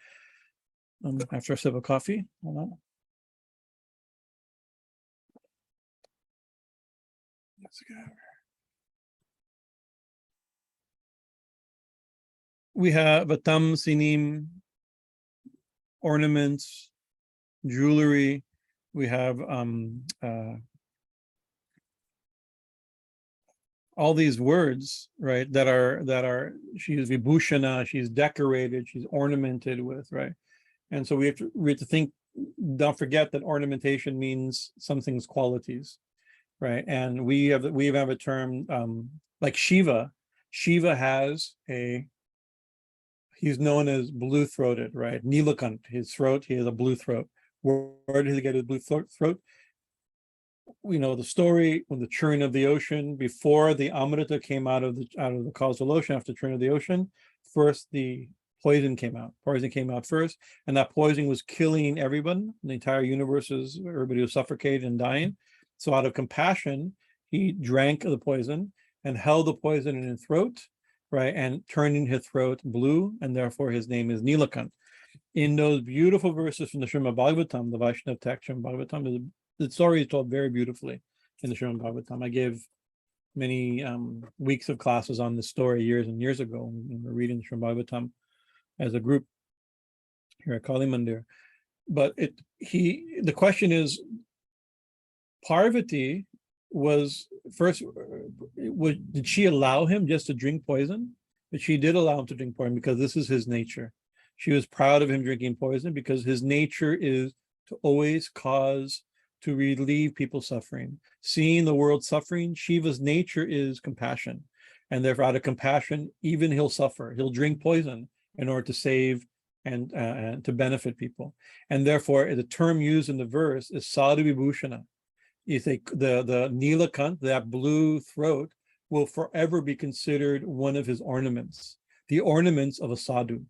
after a sip of coffee. Hold on. Let's go. We have Vataṃsinīm, ornaments, jewelry. We have all these words, right, that are she's vibhushana, she's decorated, she's ornamented with, right? And so we have to think, don't forget that ornamentation means something's qualities, right? And we have a term like Shiva. Shiva has he's known as blue-throated, right? Nilakant, his throat, he has a blue throat. Where did he get his blue throat? We know the story when the churning of the ocean, before the Amrita came out of the causal ocean, after the churning of the ocean, first the poison came out. Poison came out first, and that poison was killing everyone. The entire universe everybody was suffocated and dying. So out of compassion, he drank the poison and held the poison in his throat, right, and turning his throat blue, and therefore his name is Nilakant. In those beautiful verses from the Srimad Bhagavatam, the Vaishnava text from Bhagavatam, the story is told very beautifully in the Srimad Bhagavatam. I gave many weeks of classes on this story years and years ago when we were reading the Srimad Bhagavatam as a group here at Kali Mandir. But the question is, Parvati was first, did she allow him just to drink poison? But she did allow him to drink poison because this is his nature. She was proud of him drinking poison because his nature is to always to relieve people's suffering. Seeing the world suffering, Shiva's nature is compassion. And therefore, out of compassion, even he'll suffer. He'll drink poison in order to save and to benefit people. And therefore, the term used in the verse is Sadhu Vibhushana. You think the Nilakant, that blue throat, will forever be considered one of his ornaments, the ornaments of a sadhu,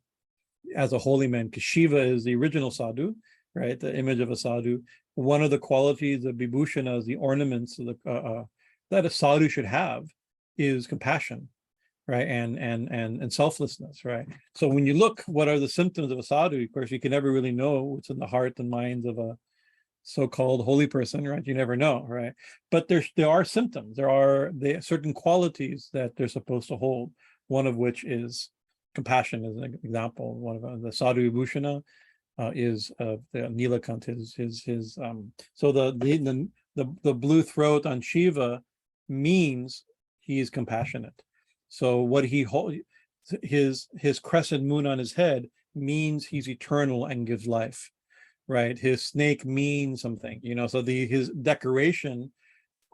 as a holy man, because Shiva is the original sadhu, right? The image of a sadhu. One of the qualities of Vibhushana, the ornaments of that a sadhu should have, is compassion, right? And selflessness, right? So when you look, what are the symptoms of a sadhu? Of course, you can never really know what's in the heart and minds of a so-called holy person, right? You never know, right? But there are symptoms. There are certain qualities that they're supposed to hold. One of which is compassion, as an example. One of the Sadhu Vibhushana is the Nilakant. So the blue throat on Shiva means he is compassionate. So what his crescent moon on his head means he's eternal and gives life. Right, his snake means something, so his decoration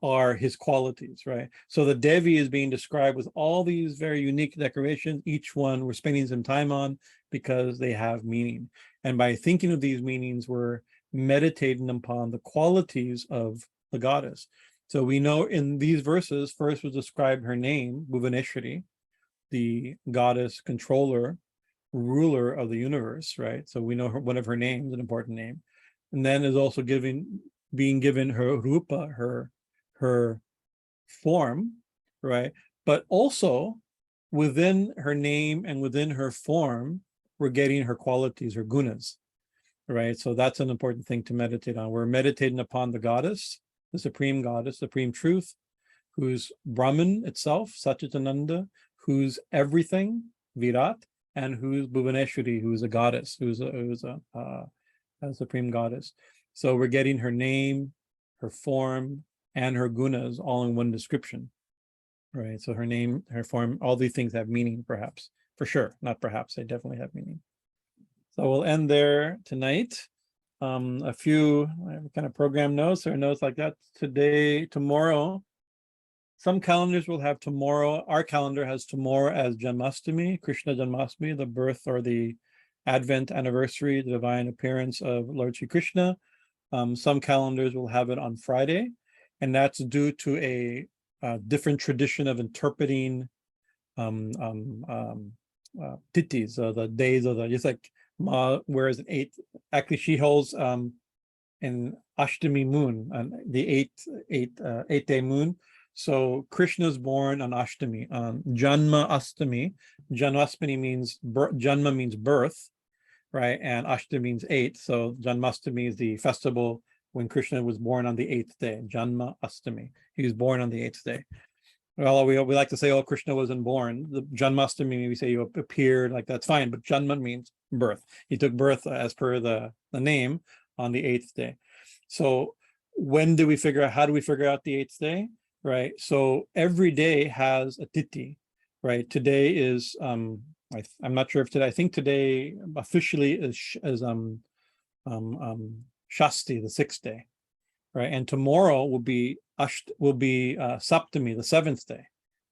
are his qualities, right? So the Devi is being described with all these very unique decorations. Each one we're spending some time on because they have meaning. And by thinking of these meanings, we're meditating upon the qualities of the goddess. So we know in these verses, first was described her name, Bhuvaneshwari, the goddess controller, ruler of the universe, right? So we know one of her names, an important name. And then is also being given her rupa, her form, right? But also within her name and within her form, we're getting her qualities, her gunas, right? So that's an important thing to meditate on. We're meditating upon the goddess, the supreme goddess, supreme truth, who's Brahman itself, Satchitananda, who's everything, Virat, and who's Bhuvaneshwari, who's a goddess, who's a supreme goddess. So we're getting her name, her form, and her gunas all in one description, right? So her name, her form, all these things have meaning, perhaps, for sure, not perhaps, they definitely have meaning. So we'll end there tonight. A few kind of program notes or notes like that. Today, tomorrow, some calendars will have tomorrow. Our calendar has tomorrow as Janmashtami, Krishna Janmashtami, the birth or the Advent anniversary, the divine appearance of Lord Shri Krishna. Some calendars will have it on Friday, and that's due to a different tradition of interpreting tithis, the days of the, just like whereas actually she holds an Ashtami moon, the eighth day moon. So Krishna is born on Ashtami, Janma Ashtami. Janmashtami means Janma means birth, right? And Ashtami means 8. So Janmashtami is the festival when Krishna was born on the 8th day. Janma Ashtami. He was born on the 8th day. Well, we like to say, oh, Krishna wasn't born. The Janmashtami, we say you appeared, like that's fine, but Janma means birth. He took birth as per the name on the 8th day. So when do we figure out, how do we figure out the 8th day? Right. So every day has a tithi, right? Today is I'm not sure if today, I think today officially is Shasti, the 6th day, right? And tomorrow will be Saptami, the 7th day,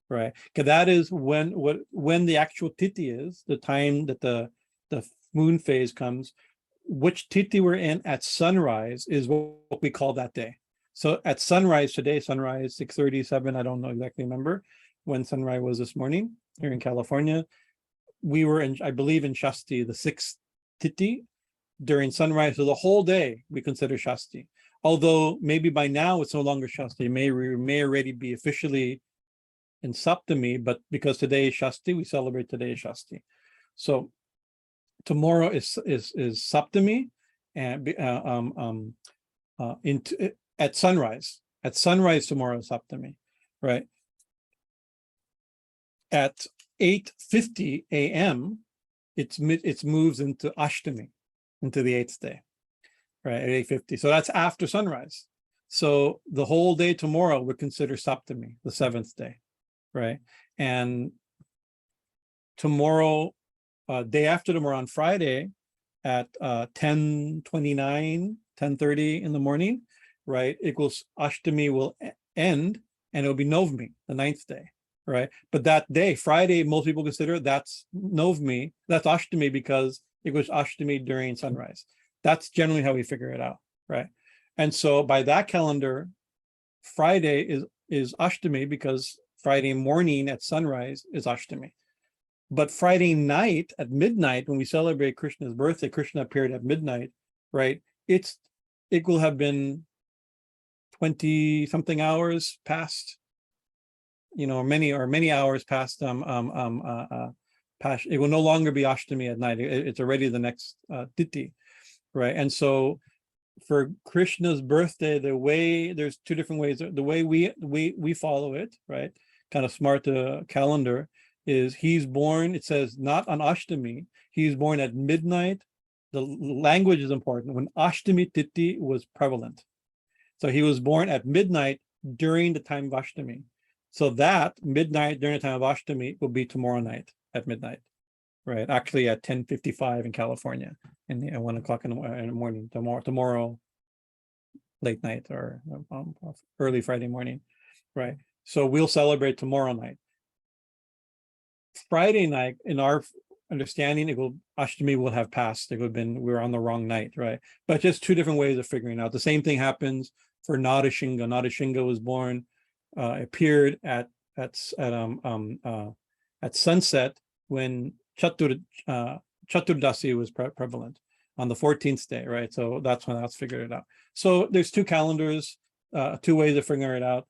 right? Because that is when the actual tithi is, the time that the moon phase comes. Which tithi we're in at sunrise is what we call that day. So at sunrise today, sunrise 6:37, I don't know exactly remember when sunrise was this morning here in California. We were in, I believe, in Shasti, the 6th tithi during sunrise. So the whole day we consider Shasti. Although maybe by now it's no longer Shasti. It may already be officially in Saptami, but because today is Shasti, we celebrate today as Shasti. So tomorrow is Saptami, and at sunrise. At sunrise tomorrow is Saptami, right? At 8:50 a.m., it moves into Ashtami, into the 8th day, right? At 8:50. So that's after sunrise. So the whole day tomorrow we consider Saptami, the 7th day, right? And tomorrow, day after tomorrow on Friday at 10:29, 10:30 in the morning, right, equals Ashtami will end and it'll be Novami, the 9th day, right? But that day, Friday, most people consider that's Novami, that's Ashtami because it was Ashtami during sunrise. That's generally how we figure it out, right? And so by that calendar, Friday is Ashtami because Friday morning at sunrise is Ashtami. But Friday night at midnight, when we celebrate Krishna's birthday, Krishna appeared at midnight, right? It will have been 20 something hours past, many hours past. It will no longer be Ashtami at night. It's already the next tithi, right? And so for Krishna's birthday, there's two different ways. The way we follow it, right? Kind of smart calendar is he's born, it says not on Ashtami, he's born at midnight. The language is important. When Ashtami Tithi was prevalent. So he was born at midnight during the time of Ashtami. So that midnight during the time of Ashtami will be tomorrow night at midnight, right? Actually at 10:55 in California, and at 1 o'clock in the morning, tomorrow late night or early Friday morning, right? So we'll celebrate tomorrow night. Friday night, in our understanding, Ashtami will have passed. It would have been, we're on the wrong night, right? But just two different ways of figuring out. The same thing happens for Nadashinga. Nadashinga was born, appeared at sunset when Chaturdasi was prevalent on the 14th day, right? So that's when that's figured it out. So there's two calendars, two ways of figuring it out.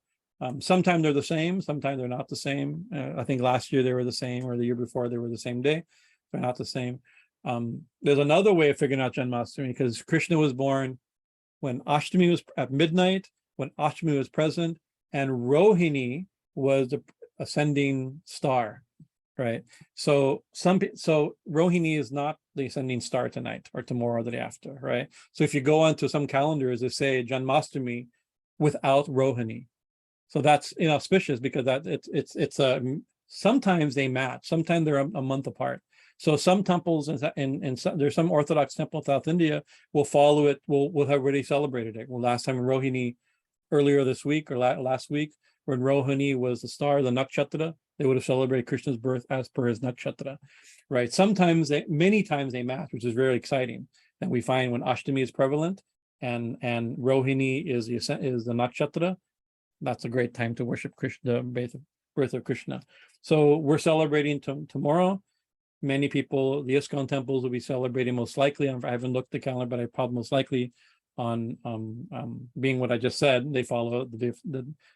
Sometimes they're the same, sometimes they're not the same. I think last year they were the same, or the year before they were the same day. They're not the same. There's another way of figuring out Janmashtami, because Krishna was born when Ashtami was at midnight, when Ashtami was present, and Rohini was the ascending star, right? So Rohini is not the ascending star tonight or tomorrow or the day after, right? So if you go onto some calendars, they say Janmashtami without Rohini. So that's inauspicious, because that it's sometimes they match, sometimes they're a month apart. So some temples and there's some Orthodox temple in South India will follow it. Will have already celebrated it. Well, last time in Rohini, earlier this week or last week, when Rohini was the star, the nakshatra, they would have celebrated Krishna's birth as per his nakshatra, right? Sometimes many times they match, which is very exciting. And we find when Ashtami is prevalent and Rohini is the nakshatra, that's a great time to worship Krishna, the birth of Krishna. So we're celebrating tomorrow. Many people, the ISKCON temples will be celebrating most likely. I haven't looked at the calendar, but I probably most likely on being what I just said, they follow the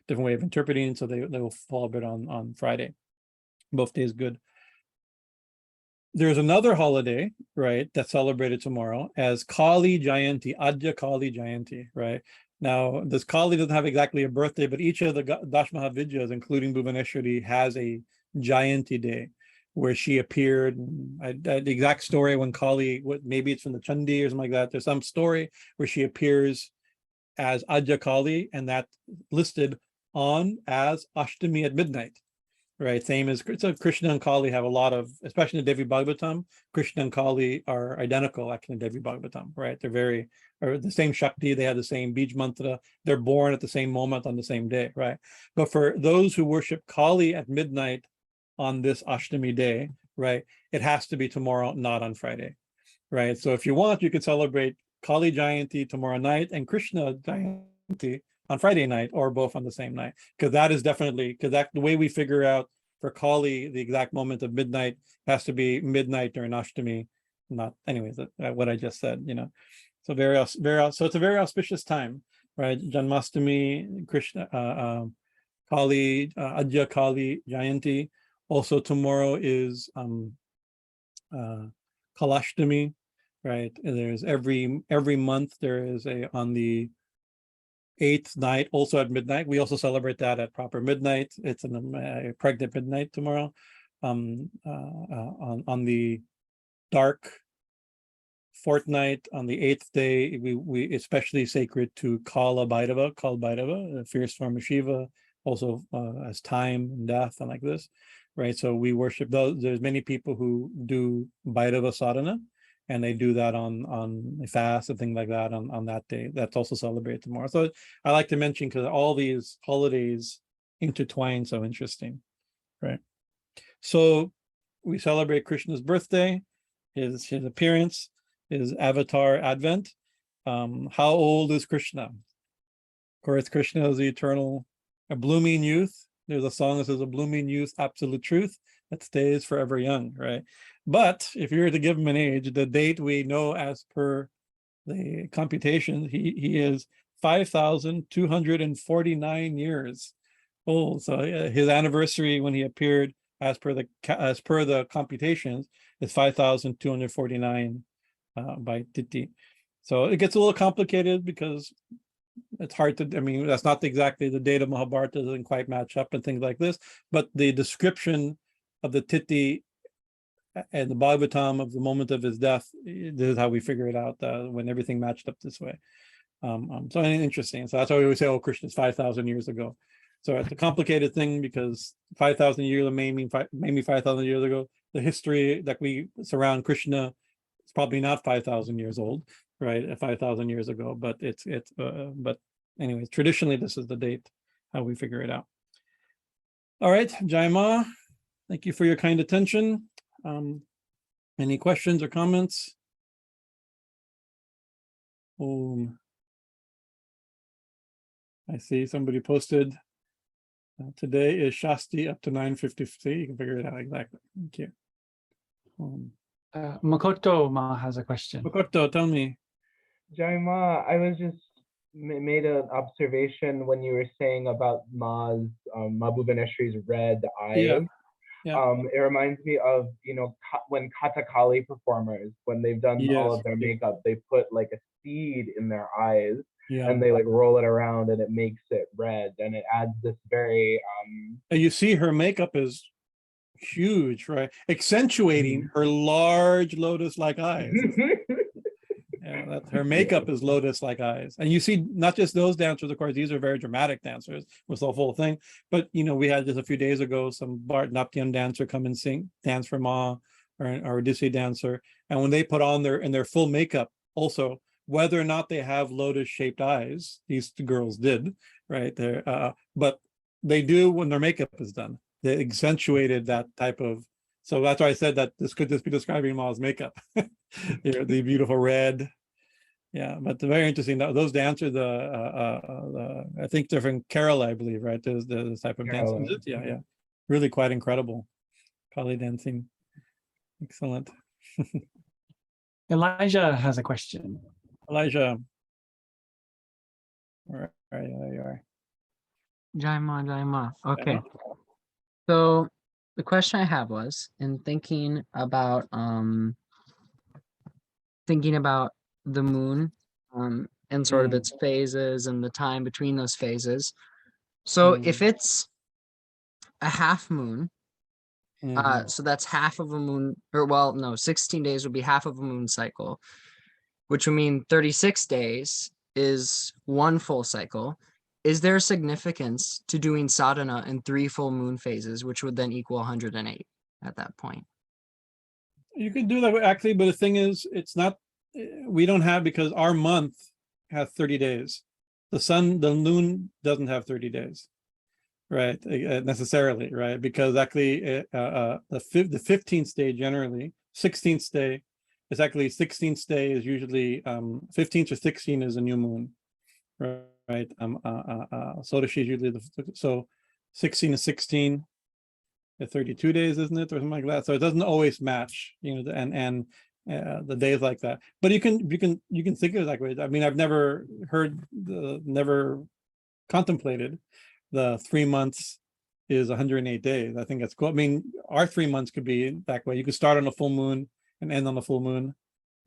different way of interpreting, so they will follow it on Friday. Both days good. There's another holiday, right, that's celebrated tomorrow as Kali Jayanti, Adya Kali Jayanti, right? Now, this Kali doesn't have exactly a birthday, but each of the Dashmahavidyas, including Bhuvaneshwari, has a Jayanti day where she appeared. The exact story when Kali, maybe it's from the Chandi or something like that. There's some story where she appears as Adya Kali, and that's listed on as Ashtami at midnight, right? Same as, so Krishna and Kali have a lot of, especially in the Devi Bhagavatam, Krishna and Kali are identical actually in Devi Bhagavatam, right? They're the same Shakti, they have the same Bij Mantra, they're born at the same moment on the same day, right? But for those who worship Kali at midnight on this Ashtami day, right, it has to be tomorrow, not on Friday, right? So if you want, you could celebrate Kali Jayanti tomorrow night and Krishna Jayanti on Friday night, or both on the same night, because that is definitely, because that the way we figure out for Kali, the exact moment of midnight has to be midnight during Ashtami, not, anyways, what I just said, So so it's a very auspicious time, right? Janmashtami, Krishna, Kali, Adya Kali Jayanti. Also tomorrow is Kalashtami, right? And there's every month there is on the 8th night, also at midnight. We also celebrate that at proper midnight. It's a pregnant midnight tomorrow. On the dark fortnight, on the 8th day, we especially sacred to Kala Bhairava, the fierce form of Shiva, also as time and death and like this, right? So we worship those. There's many people who do Bhairava sadhana, and they do that on a fast and things like that on that day. That's also celebrated tomorrow. So I like to mention, because all these holidays intertwine, so interesting, right? So we celebrate Krishna's birthday, his appearance, his avatar advent. How old is Krishna? Of course, Krishna is the eternal, a blooming youth. There's a song that says, a blooming youth, absolute truth, that stays forever young, right? But if you were to give him an age, the date we know as per the computation, he is 5,249 years old. So his anniversary when he appeared, as per the computations, is 5,249 by Titi. So it gets a little complicated because it's hard to, that's not exactly the date of Mahabharata, doesn't quite match up and things like this, but the description of the Titi and the Bhagavatam of the moment of his death, this is how we figure it out, when everything matched up this way. So interesting. So that's why we always say, oh, Krishna's 5,000 years ago. So it's a complicated thing, because 5,000 years maybe 5,000 years ago, the history that we surround Krishna is probably not 5,000 years old. right? 5,000 years ago, but but anyway, traditionally, this is the date, how we figure it out. All right, Jai Ma, thank you for your kind attention. Any questions or comments? I see somebody posted, today is Shasti up to 9:50. You can figure it out exactly. Thank you. Makoto Ma has a question. Makoto, tell me. Jaima, I was just made an observation when you were saying about Ma's Bhuvaneshwari's red eyes. Yeah. It reminds me of, you know, when Kathakali performers, when they've done all of their makeup, they put like a seed in their eyes, and they like roll it around and it makes it red, and it adds this very And you see her makeup is huge, right? Accentuating her large lotus-like eyes. Her makeup is lotus-like eyes. And you see not just those dancers, of course, these are very dramatic dancers with the whole thing. But, you know, we had just a few days ago, some Bharatanatyam dancer come and dance for Ma, or Odissi dancer. And when they put on their full makeup, also, whether or not they have lotus-shaped eyes, these two girls did, right? But they do when their makeup is done. They accentuated that type of, so that's why I said that this could just be describing Ma's makeup. The beautiful red. Yeah, but very interesting. Those dancers, I think they're from Kerala, I believe, right? There's this type of dancing. Yeah. Really quite incredible. Kali dancing. Excellent. Elijah has a question. Elijah. Where are you? There you are. Jaima. Okay. So the question I have was, in thinking about the moon and sort of its phases and the time between those phases. So if it's a half moon, so that's half of a moon, or well, no, 16 days would be half of a moon cycle, which would mean 36 days is one full cycle. Is there significance to doing sadhana in 3 full moon phases, which would then equal 108 at that point? You can do that actually, but the thing is, it's not, we don't have, because our month has 30 days. The moon doesn't have 30 days, right? Necessarily, right? Because actually the 15th day generally, 16th day is actually, 16th day is usually 15th or 16th is a new moon, right? So is usually so 16 to 16 at 32 days, isn't it, or something like that? So it doesn't always match, you know, and the days like that. But you can think of it that way. I mean, I've never never contemplated the 3 months is 108 days. I think that's cool. I mean, our 3 months could be that way. You could start on a full moon and end on a full moon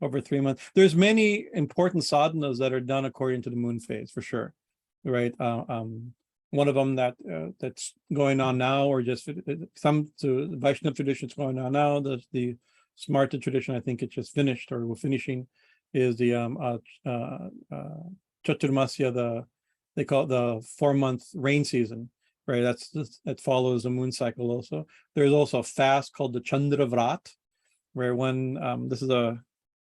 over 3 months. There's many important sadhanas that are done according to the moon phase, for sure, right? One of them that's going on now, or just some to the Vaishnava tradition is going on now. The Smarta tradition, I think it's just finished, or we're finishing, is the Chaturmasya, they call it the 4-month rain season, right? That follows the moon cycle also. There's also a fast called the Chandra-Vrat, where when I'm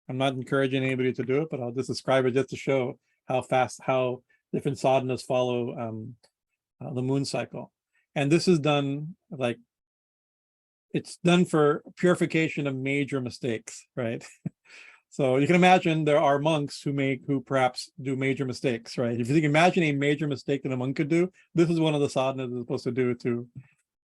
not encouraging anybody to do it, but I'll just describe it just to show how different sadhanas follow the moon cycle. And this is done it's done for purification of major mistakes, right? So you can imagine there are monks who perhaps do major mistakes, right? If you can imagine a major mistake that a monk could do, this is one of the sadhanas is supposed to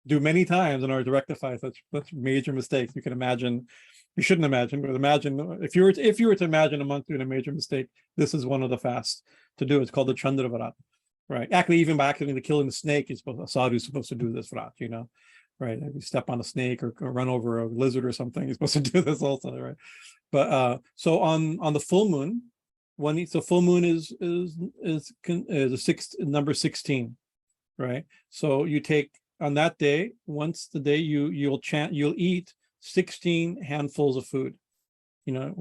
do many times in order to rectify such major mistakes. You can imagine, you shouldn't imagine, but imagine if you were to imagine a monk doing a major mistake, this is one of the fasts to do. It's called the Chandra-Vrat, right? Actually, even by accidentally killing the snake, a sadhu is supposed to do this vrat, you know, right? If you step on a snake or run over a lizard or something, you're supposed to do this also, right? But so on the full moon, full moon is number 16, right? So you take on that day, once the day you'll eat 16 handfuls of food, you know,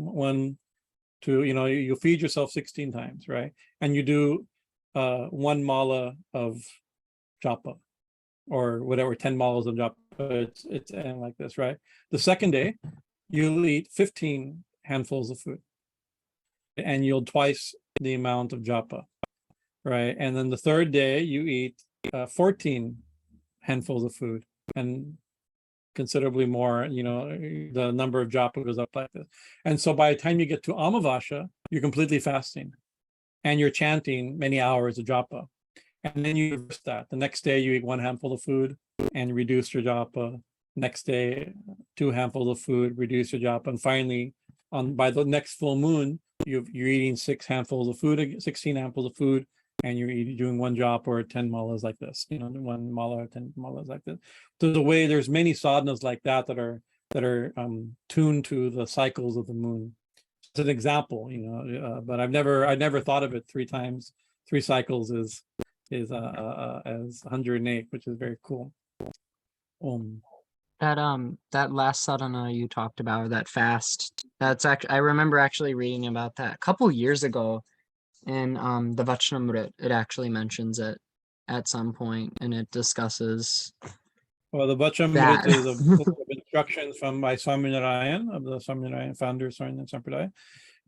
you'll feed yourself 16 times, right? And you do 1 mala of japa, or whatever, 10 malas of japa. It's like this, right? The second day, you'll eat 15 handfuls of food. and you'll twice the amount of japa, right? And then the third day you eat 14 handfuls of food, and considerably more, the number of japa goes up like this. And so by the time you get to Amavasya, you're completely fasting and you're chanting many hours of japa. And then you reverse that. The next day you eat 1 handful of food and reduce your japa. Next day, 2 handfuls of food, reduce your japa. And finally, by the next full moon, you're eating 16 handfuls of food, and you're doing 1 japa or 10 malas like this, 1 mala or 10 malas like this. So there's many sadhanas like that are tuned to the cycles of the moon. It's an example, but I'd never thought of it 3 times. 3 cycles is as 108, which is very cool. That last sadhana you talked about, that fast, that's actually, I remember actually reading about that a couple years ago in the Vachanamrita. It actually mentions it at some point, and it discusses. Well, the Vachanamrita is a book of instructions by Swami Narayan, of the Swami Narayan founder of Swami Sampradaya.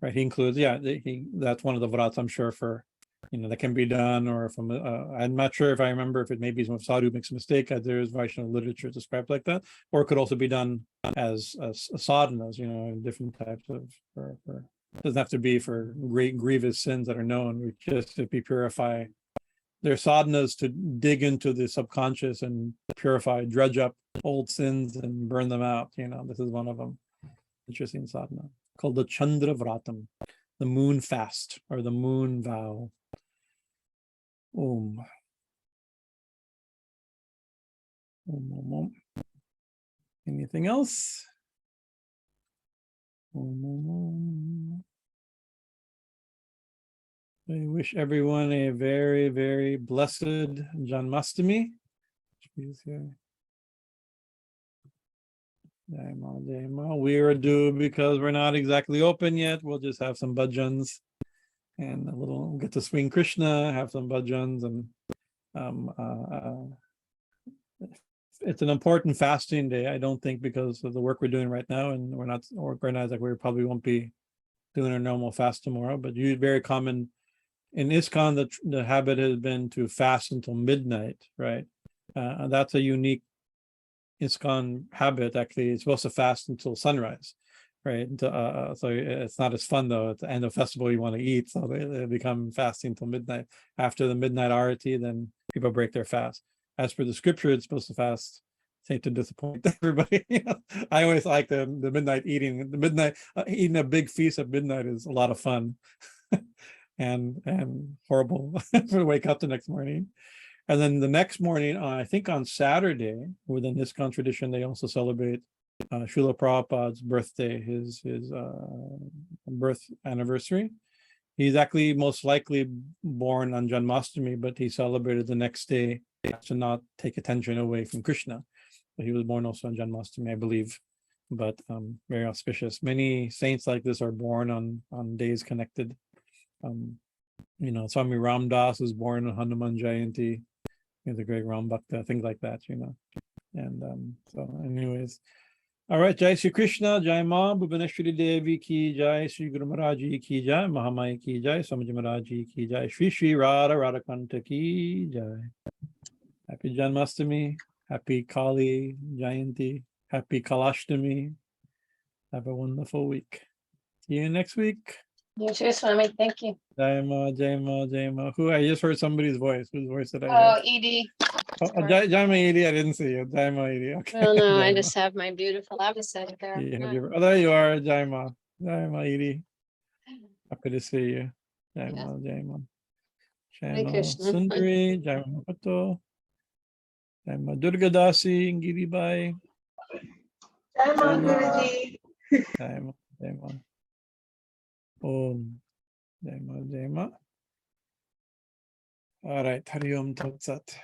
Right, he includes, that's one of the vrats, I'm sure, for that can be done, or from I'm not sure if I remember if it maybe is when Sadhu makes a mistake, there is Vaishnava literature described like that, or it could also be done as sadhanas, in different types of, it doesn't have to be for great grievous sins that are known, just to be purify. They're sadhanas to dig into the subconscious and purify, dredge up old sins and burn them out. This is one of them. Interesting sadhana called the candra-vratam, the moon fast, or the moon vow. Om. Anything else? I wish everyone a very, very blessed Janmashtami. We are due because we're not exactly open yet. We'll just have some bhajans and get to swing Krishna, have some bhajans, and it's an important fasting day. I don't think, because of the work we're doing right now, and we're not organized, like we probably won't be doing our normal fast tomorrow, but very common in ISKCON. The habit has been to fast until midnight, right? That's a unique ISKCON habit. Actually, it's supposed to fast until sunrise, right? So it's not as fun though. At the end of festival, you want to eat, so they become fasting until midnight. After the midnight arati, then people break their fast. As per the scripture, it's supposed to fast. Hate to disappoint everybody. I always like the midnight eating. The midnight eating a big feast at midnight is a lot of fun, and horrible to wake up the next morning. And then the next morning, I think on Saturday, within this tradition, they also celebrate Srila Prabhupada's birthday, his birth anniversary. He's actually most likely born on Janmashtami, but he celebrated the next day to not take attention away from Krishna. But he was born also on Janmashtami, I believe, but very auspicious. Many saints like this are born on days connected. Swami Ramdas was born on Hanuman Jayanti. He's a great Ram Bhakta, things like that, And so anyways, all right, Jai Shri Krishna, Jai Ma, Bhuvaneshwari Devi ki Jai, Shri Guru Maharaji ki Jai, Mahamaya ki Jai, Swamiji Maharaji ki Jai, Shri Shri Radha Radhakanta ki Jai. Happy Janmashtami, happy Kali Jayanti, happy Kalashtami. Have a wonderful week. See you next week. You too, Swami. Thank you. Jai Ma, Jai Ma, Jai Ma. Who? I just heard somebody's voice. Whose voice did I hear? Oh, Edie. Jai Ma Edie. I didn't see you. Jai Ma Edie. Okay. No, Jai I Ma. just have my beautiful opposite there. Oh, there you are, Jai Ma. Jai Ma Edie. Happy to see you. Jai Ma, Jai Ma. Jai Ma Sundari, Jai Ma Pato, Jai Ma Durga Dasi, Ngiri Bai. Jai Ma Guruji. Jai Ma, Jai Ma. Om. Jai Ma, Jai Ma. All right, Hari Om Tat Sat.